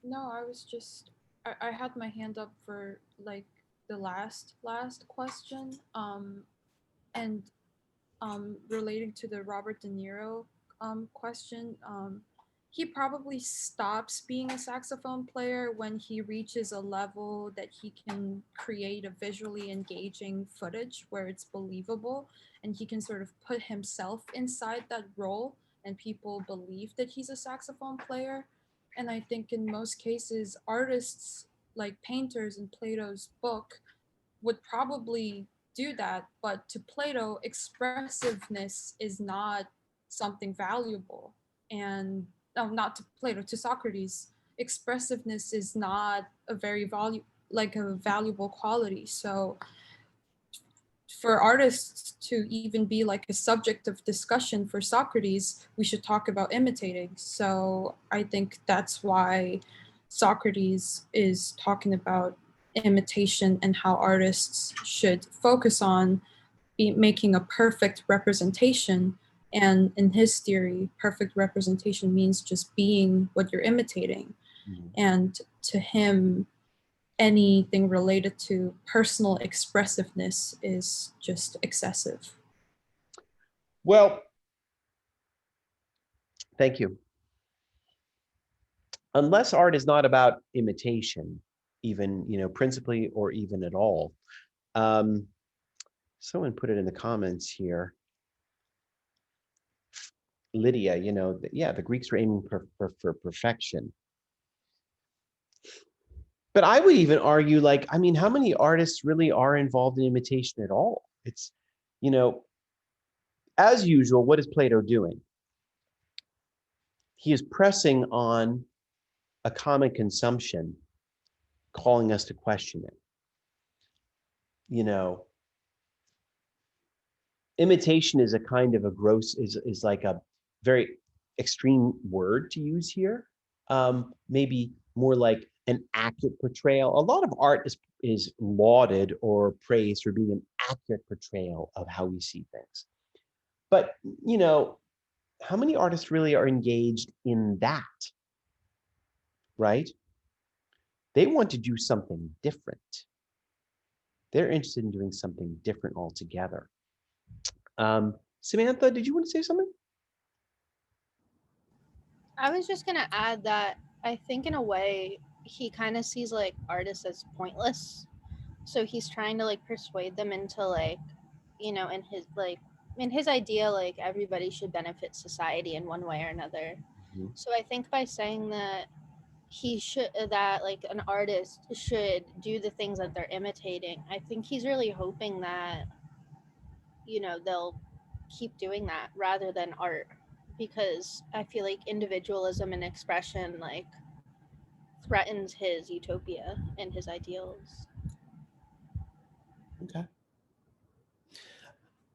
Speaker 12: No, I was just I had my hand up for like the last question. And relating to the Robert De Niro question, he probably stops being a saxophone player when he reaches a level that he can create a visually engaging footage where it's believable and he can sort of put himself inside that role and people believe that he's a saxophone player. And I think in most cases, artists like painters in Plato's book would probably do that, but to Plato, expressiveness is not something valuable. And no, not to Plato, to Socrates, expressiveness is not a very valuable quality. So for artists to even be like a subject of discussion for Socrates, we should talk about imitating. So I think that's why Socrates is talking about imitation and how artists should focus on making a perfect representation. And in his theory, perfect representation means just being what you're imitating. Mm-hmm. And to him, anything related to personal expressiveness is just excessive.
Speaker 1: Well, thank you. Unless art is not about imitation, even, you know, principally or even at all. Someone put it in the comments here. Lydia, you know, the Greeks were aiming for perfection. But I would even argue, like, I mean, how many artists really are involved in imitation at all? It's, you know, as usual, what is Plato doing? He is pressing on a common consumption, calling us to question it. You know, imitation is a kind of a gross, is like a very extreme word to use here. Maybe more like an accurate portrayal. A lot of art is lauded or praised for being an accurate portrayal of how we see things. But, you know, how many artists really are engaged in that, right? They want to do something different. They're interested in doing something different altogether. Samantha, did you want to say something?
Speaker 3: I was just going to add that I think in a way he kind of sees like artists as pointless. So he's trying to like persuade them into like, you know, in his idea, like everybody should benefit society in one way or another. Mm-hmm. So I think by saying that like an artist should do the things that they're imitating, I think he's really hoping that you know, they'll keep doing that rather than art, because I feel like individualism and expression like threatens his utopia and his ideals.
Speaker 1: Okay.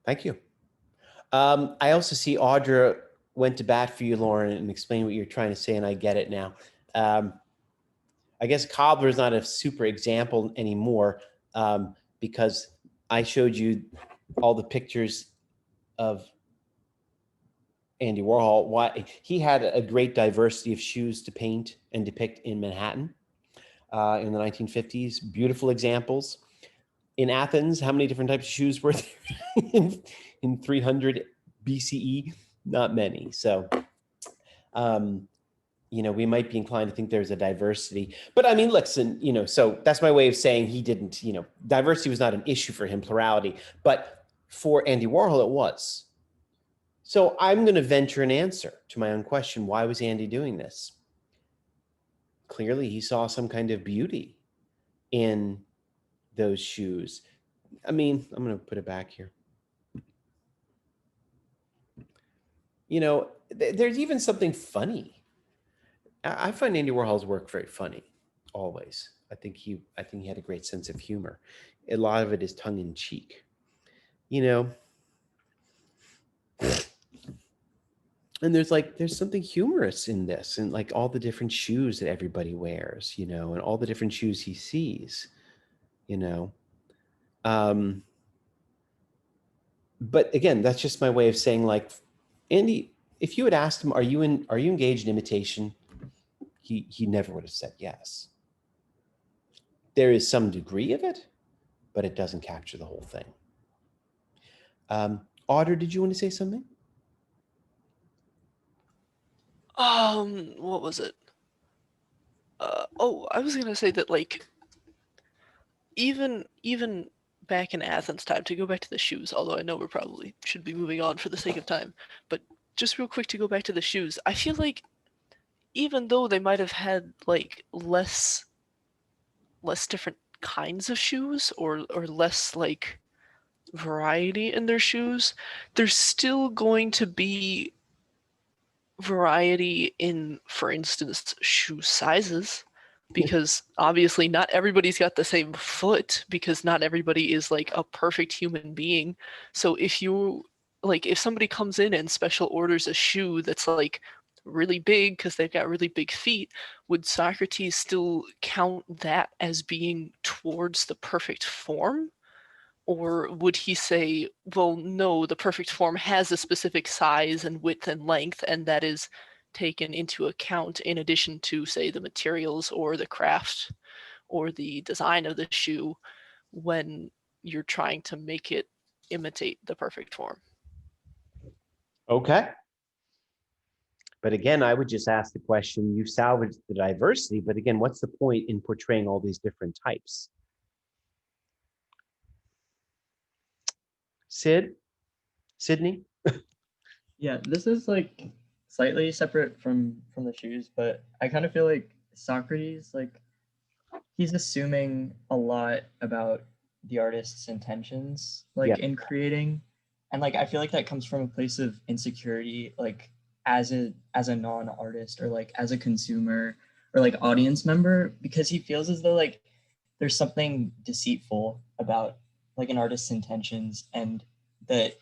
Speaker 1: Thank you. I also see Audra went to bat for you, Lauren, and explained what you're trying to say, and I get it now. I guess cobbler is not a super example anymore, because I showed you all the pictures of Andy Warhol. Why he had a great diversity of shoes to paint and depict in Manhattan in the 1950s. Beautiful examples. In Athens, how many different types of shoes were there in 300 BCE? Not many. So, you know, we might be inclined to think there's a diversity. But I mean, listen, you know, so that's my way of saying he didn't, you know, diversity was not an issue for him, plurality. But for Andy Warhol, it was. So I'm going to venture an answer to my own question. Why was Andy doing this? Clearly, he saw some kind of beauty in those shoes. I mean, I'm going to put it back here. You know, there's even something funny. I find Andy Warhol's work very funny, always. I think he had a great sense of humor. A lot of it is tongue in cheek. You know, and there's something humorous in this, and like all the different shoes that everybody wears, you know, and all the different shoes he sees, you know. But again, that's just my way of saying, like, Andy, if you had asked him, are you engaged in imitation? He never would have said yes. There is some degree of it, but it doesn't capture the whole thing. Audra, did you want to say something?
Speaker 6: What was it? I was gonna say that, like, even back in Athens time, to go back to the shoes, although I know we probably should be moving on for the sake of time, but just real quick to go back to the shoes, I feel like even though they might have had like less different kinds of shoes or less like variety in their shoes, there's still going to be variety in, for instance, shoe sizes, because obviously not everybody's got the same foot, because not everybody is like a perfect human being. So if somebody comes in and special orders a shoe that's like really big because they've got really big feet, would Socrates still count that as being towards the perfect form? Or would he say, well, no, the perfect form has a specific size and width and length, and that is taken into account in addition to, say, the materials or the craft or the design of the shoe when you're trying to make it imitate the perfect form?
Speaker 1: Okay. But again, I would just ask the question, you salvaged the diversity, but again, what's the point in portraying all these different types? Sydney?
Speaker 9: Yeah, this is like slightly separate from the shoes, but I kind of feel like Socrates, like, he's assuming a lot about the artist's intentions, like, in creating, and like I feel like that comes from a place of insecurity, like as a non-artist, or like as a consumer or like audience member, because he feels as though like there's something deceitful about like an artist's intentions, and that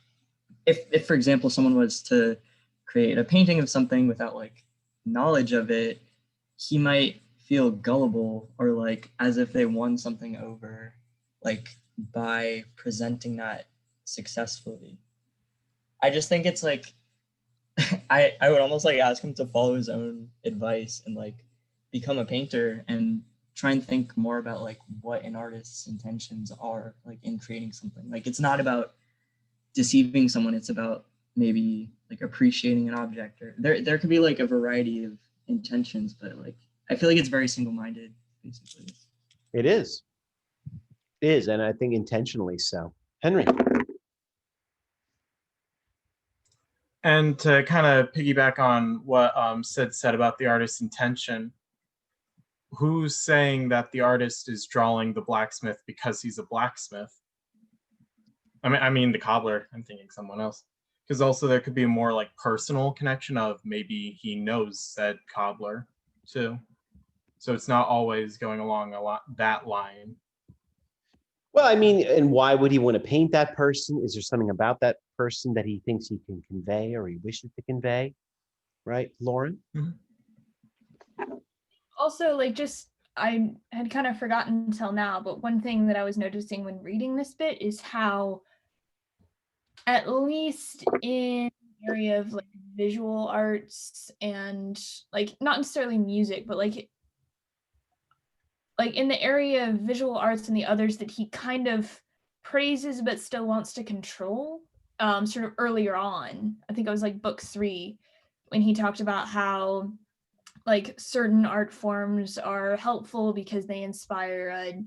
Speaker 9: if for example someone was to create a painting of something without like knowledge of it, he might feel gullible, or like as if they won something over, like by presenting that successfully. I just think it's like I would almost like ask him to follow his own advice and like become a painter and try and think more about like what an artist's intentions are, like in creating something. Like it's not about deceiving someone, it's about maybe like appreciating an object, or there could be like a variety of intentions, but like I feel like it's very single-minded, basically.
Speaker 1: It is. It is, and I think intentionally so. Henry.
Speaker 13: And to kind of piggyback on what Sid said about the artist's intention, who's saying that the artist is drawing the blacksmith because he's a blacksmith? I mean the cobbler. I'm thinking someone else. Because also there could be a more like personal connection of maybe he knows said cobbler too. So it's not always going along that line.
Speaker 1: Well, I mean, and why would he want to paint that person? Is there something about that person that he thinks he can convey or he wishes to convey? Right, Lauren?
Speaker 4: Also, like, just I had kind of forgotten until now, but one thing that I was noticing when reading this bit is how, at least in the area of like visual arts and like not necessarily music, but like in the area of visual arts and the others that he kind of praises but still wants to control, sort of earlier on. I think it was like book 3 when he talked about how like certain art forms are helpful because they inspire a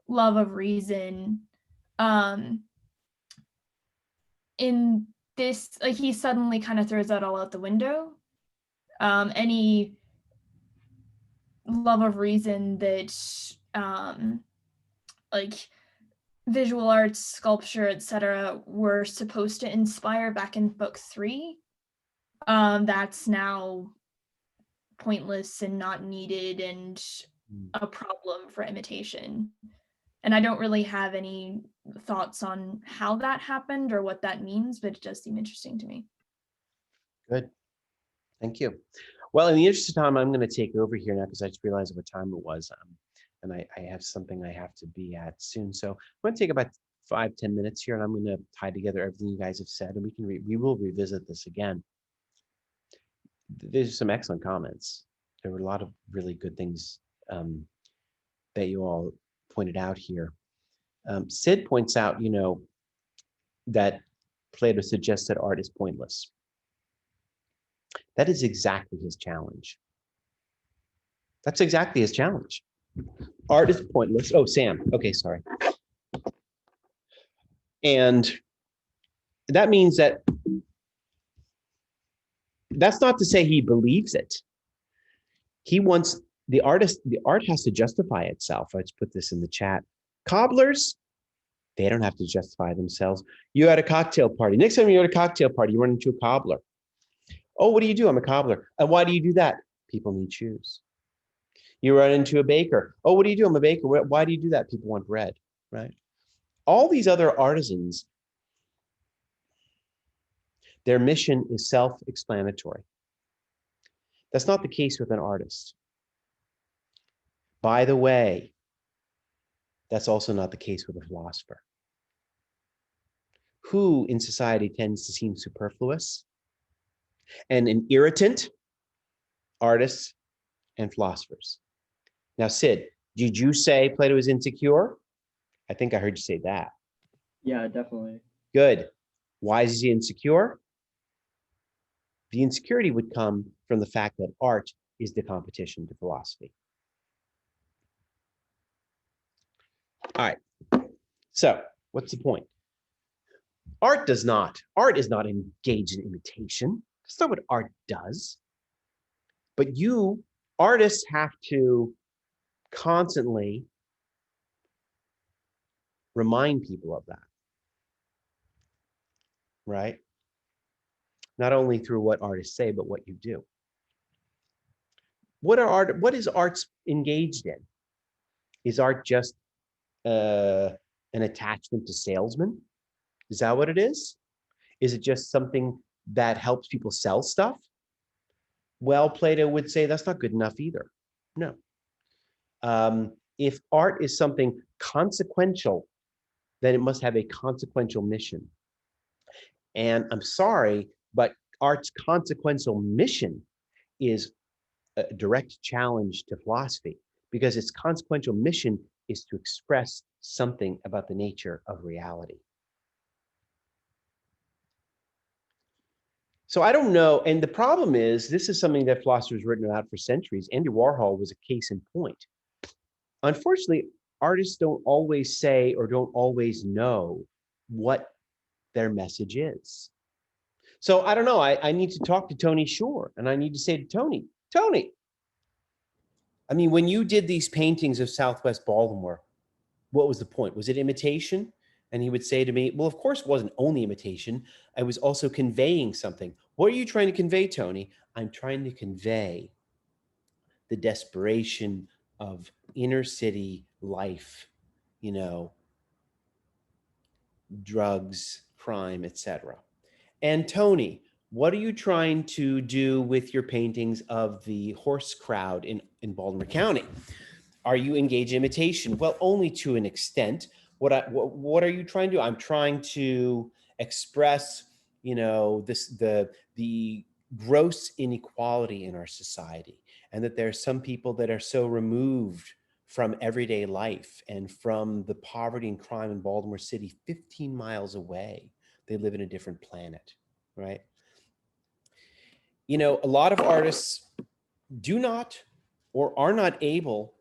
Speaker 4: love of reason. In this, like, he suddenly kind of throws that all out the window. Any love of reason that like visual arts, sculpture, etc. were supposed to inspire back in book 3, that's now pointless and not needed and a problem for imitation. And I don't really have any thoughts on how that happened or what that means, but it does seem interesting to me.
Speaker 1: Good. Thank you. Well, in the interest of time, I'm going to take over here now because I just realized what time it was. And I have something I have to be at soon. So I'm going to take about 5-10 minutes here, and I'm going to tie together everything you guys have said, and we will revisit this again. There's some excellent comments. There were a lot of really good things that you all pointed out here. Sid points out, that Plato suggests that art is pointless. That is exactly his challenge. That's exactly his challenge. Art is pointless. Oh, Sam. Okay, sorry. And that means that that's not to say he believes it. He wants the art has to justify itself. Let's put this in the chat. Cobblers, they don't have to justify themselves. You're at a cocktail party. Next time you're at a cocktail party, you run into a cobbler. Oh, what do you do? I'm a cobbler. And why do you do that? People need shoes. You run into a baker. Oh, what do you do? I'm a baker. Why do you do that? People want bread, right? All these other artisans, their mission is self-explanatory. That's not the case with an artist. By the way, that's also not the case with a philosopher. Who in society tends to seem superfluous and an irritant? Artists and philosophers. Now, Sid, did you say Plato is insecure? I think I heard you say that.
Speaker 9: Yeah, definitely.
Speaker 1: Good. Why is he insecure? The insecurity would come from the fact that art is the competition to philosophy. All right. So what's the point? Art is not engaged in imitation. That's not what art does. But you, artists, have to constantly remind people of that, right? Not only through what artists say, but what you do. What is art engaged in? Is art just an attachment to salesmen? Is that what it is? Is it just something that helps people sell stuff? Well, Plato would say that's not good enough either. No. If art is something consequential, then it must have a consequential mission. And I'm sorry, but art's consequential mission is a direct challenge to philosophy, because its consequential mission is to express something about the nature of reality. So I don't know, and the problem is, this is something that philosophers written about for centuries. Andy Warhol was a case in point. Unfortunately, artists don't always say or don't always know what their message is. So I don't know, I need to talk to Tony Shore, and I need to say to Tony, I mean, when you did these paintings of Southwest Baltimore, what was the point? Was it imitation? And he would say to me, well, of course it wasn't only imitation. I was also conveying something. What are you trying to convey, Tony? I'm trying to convey the desperation of inner city life, you know, drugs, crime, etc. And Tony, what are you trying to do with your paintings of the horse crowd in Baltimore County? Are you engaged in imitation? Well, only to an extent. What are you trying to do? I'm trying to express, you know, the gross inequality in our society, and that there are some people that are so removed from everyday life and from the poverty and crime in Baltimore City, 15 miles away. They live in a different planet, right? You know, a lot of artists do not or are not able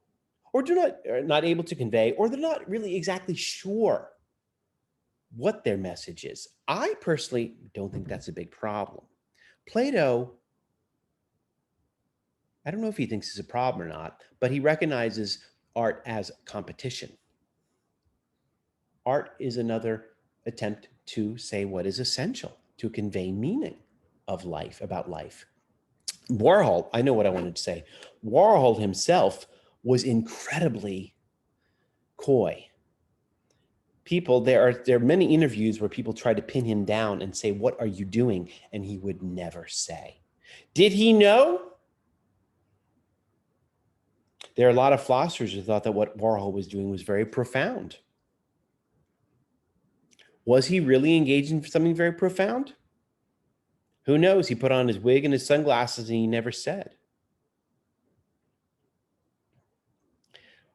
Speaker 1: are not able to convey, or they're not really exactly sure what their message is. I personally don't think that's a big problem. Plato, I don't know if he thinks it's a problem or not, but he recognizes art as competition. Art is another attempt to say what is essential, to convey meaning of life, about life. Warhol, I know what I wanted to say. Warhol himself was incredibly coy. There are many interviews where people try to pin him down and say, what are you doing? And he would never say. Did he know? There are a lot of philosophers who thought that what Warhol was doing was very profound. Was he really engaged in something very profound? Who knows? He put on his wig and his sunglasses and he never said.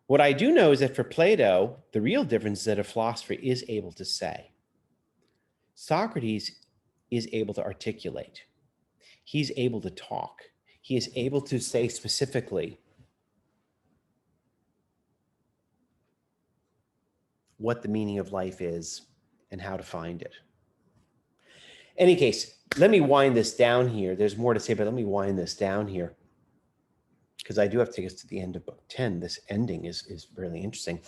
Speaker 1: What I do know is that for Plato, the real difference is that a philosopher is able to say. Socrates is able to articulate. He's able to talk. He is able to say specifically what the meaning of life is and how to find it. In any case, let me wind this down here. There's more to say, but let me wind this down here, because I do have to take us to the end of book 10. This ending is really interesting.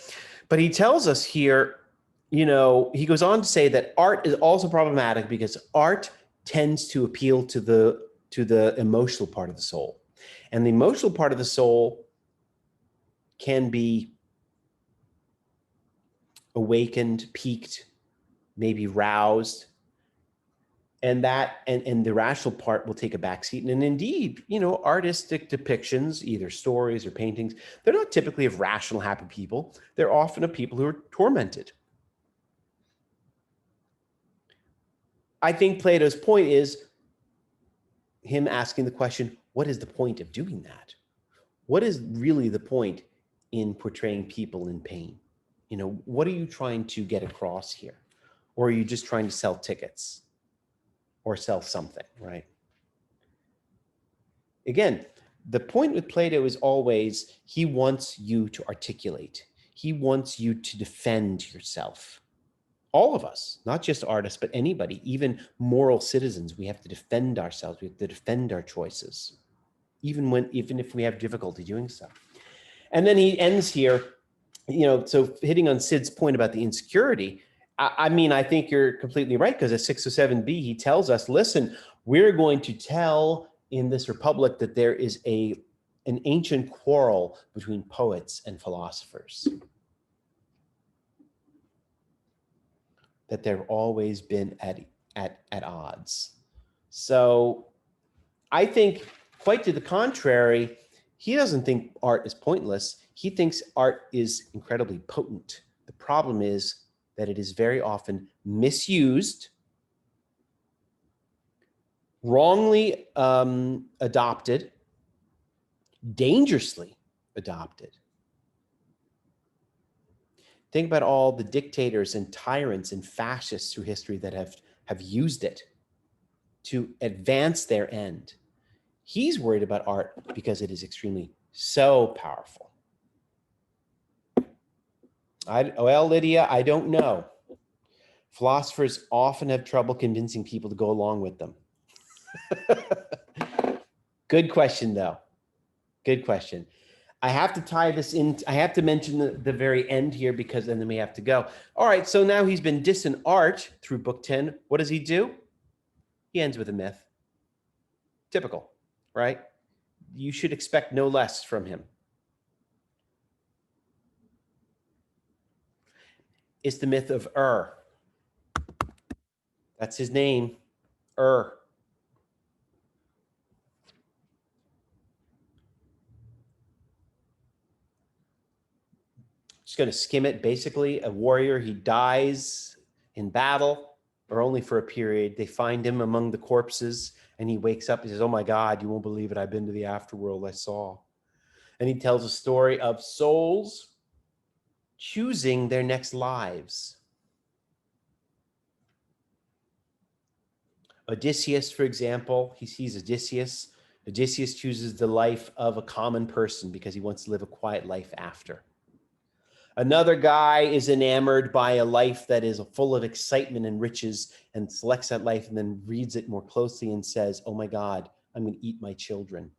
Speaker 1: But he tells us here, you know, he goes on to say that art is also problematic because art tends to appeal to the emotional part of the soul. And the emotional part of the soul can be awakened, piqued, maybe roused. And the rational part will take a backseat. And indeed, you know, artistic depictions, either stories or paintings, they're not typically of rational, happy people. They're often of people who are tormented. I think Plato's point is him asking the question, what is the point of doing that? What is really the point in portraying people in pain? You know, what are you trying to get across here? Or are you just trying to sell tickets? Or sell something, right? Again, the point with Plato is always he wants you to articulate. He wants you to defend yourself. All of us, not just artists, but anybody, even moral citizens, we have to defend ourselves. We have to defend our choices, even if we have difficulty doing so. And then he ends here, you know, so hitting on Sid's point about the insecurity, I mean, I think you're completely right, because at 607b, he tells us, listen, we're going to tell in this republic that there is an ancient quarrel between poets and philosophers. That they've always been at odds. So I think quite to the contrary, he doesn't think art is pointless. He thinks art is incredibly potent. The problem is that it is very often misused, wrongly adopted, dangerously adopted. Think about all the dictators and tyrants and fascists through history that have used it to advance their end. He's worried about art because it is extremely so powerful. Well, Lydia, I don't know. Philosophers often have trouble convincing people to go along with them. Good question, though. Good question. I have to tie this in. I have to mention the very end here because then we have to go. All right, so now he's been dissing art through book 10. What does he do? He ends with a myth. Typical, right? You should expect no less from him. It's the myth of Ur. That's his name, Ur. Just going to skim it. Basically, a warrior, he dies in battle or only for a period. They find him among the corpses and he wakes up. He says, oh my God, you won't believe it. I've been to the afterworld. I saw. And he tells a story of souls choosing their next lives. Odysseus, for example, he sees Odysseus. Odysseus chooses the life of a common person because he wants to live a quiet life after. Another guy is enamored by a life that is full of excitement and riches and selects that life and then reads it more closely and says, oh my God, I'm going to eat my children.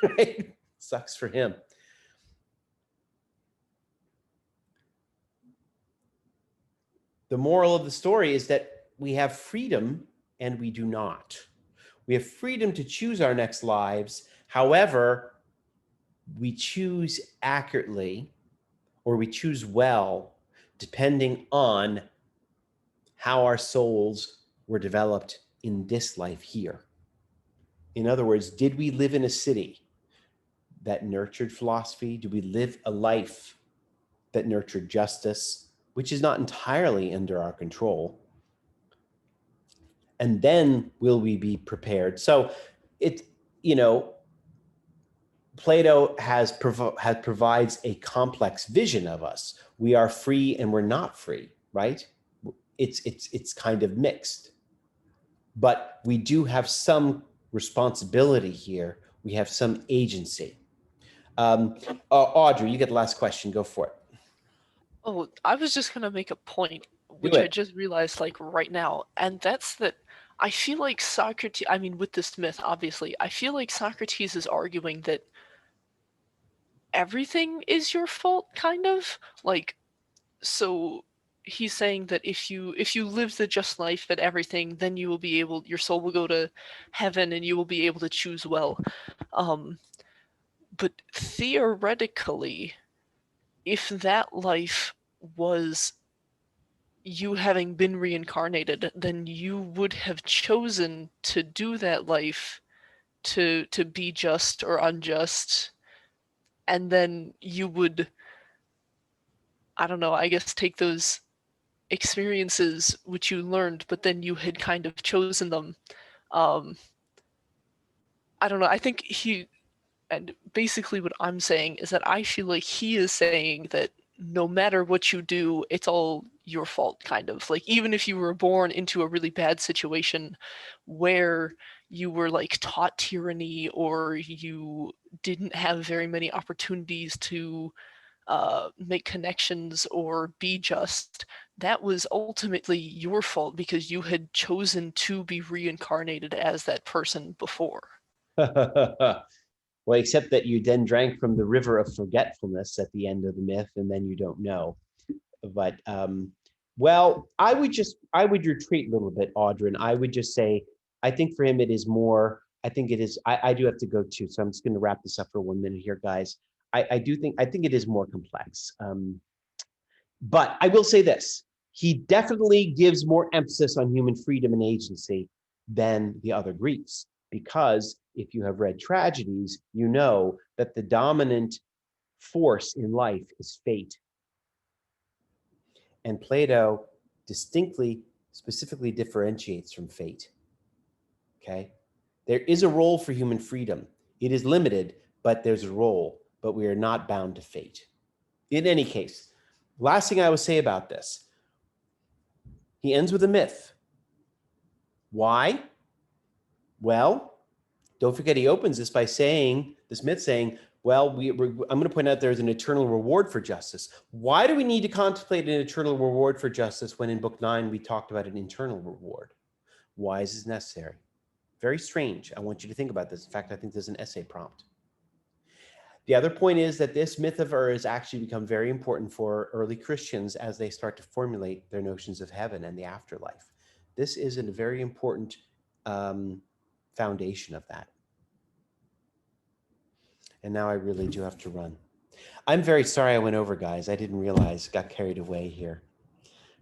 Speaker 1: Right? Sucks for him. The moral of the story is that we have freedom and we do not. We have freedom to choose our next lives. However, we choose accurately or we choose well, depending on how our souls were developed in this life here. In other words, did we live in a city that nurtured philosophy? Do we live a life that nurtured justice, which is not entirely under our control? And then will we be prepared? So Plato provides a complex vision of us. We are free and we're not free, right? It's kind of mixed. But we do have some responsibility here. We have some agency. Audrey, you get the last question. Go for it.
Speaker 6: Oh, I was just gonna make a point, which I just realized like right now, and that's that I feel like Socrates, I mean, with this myth, obviously, I feel like Socrates is arguing that everything is your fault, kind of. Like, so he's saying that if you live the just life and everything, then you will be able, your soul will go to heaven and you will be able to choose well. But theoretically, if that life was you having been reincarnated, then you would have chosen to do that life to be just or unjust, and then you would, I don't know, I guess take those experiences which you learned, but then you had kind of chosen them. I don't know, I think and basically what I'm saying is that I feel like he is saying that no matter what you do, it's all your fault, kind of. Like, even if you were born into a really bad situation where you were like taught tyranny or you didn't have very many opportunities to make connections or be just, that was ultimately your fault because you had chosen to be reincarnated as that person before.
Speaker 1: Well, except that you then drank from the river of forgetfulness at the end of the myth, and then you don't know. But well, I would retreat a little bit, Audrey. I would just say, I think for him it is more. I think it is. I do have to go too, so I'm just going to wrap this up for 1 minute here, guys. I think it is more complex. But I will say this: he definitely gives more emphasis on human freedom and agency than the other Greeks, because if you have read tragedies, you know that the dominant force in life is fate. And Plato specifically differentiates from fate. Okay? There is a role for human freedom. It is limited, but there's a role, but we are not bound to fate. In any case, last thing I will say about this, he ends with a myth. Why? Well, don't forget, he opens this by saying, this myth saying, well, I'm going to point out there's an eternal reward for justice. Why do we need to contemplate an eternal reward for justice when in book 9 we talked about an internal reward? Why is this necessary? Very strange. I want you to think about this. In fact, I think there's an essay prompt. The other point is that this myth of Ur has actually become very important for early Christians as they start to formulate their notions of heaven and the afterlife. This is a very important foundation of that. And now I really do have to run. I'm very sorry I went over, guys. I didn't realize, got carried away here.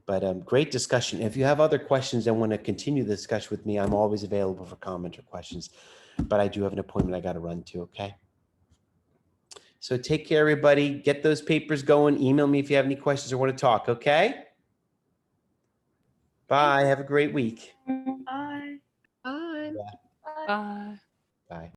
Speaker 1: But great discussion. If you have other questions and want to continue the discussion with me, I'm always available for comment or questions. But I do have an appointment I got to run to, okay? So take care, everybody. Get those papers going. Email me if you have any questions or want to talk, okay? Bye. Have a great week.
Speaker 12: Bye.
Speaker 10: Bye.
Speaker 6: Bye.
Speaker 1: Bye.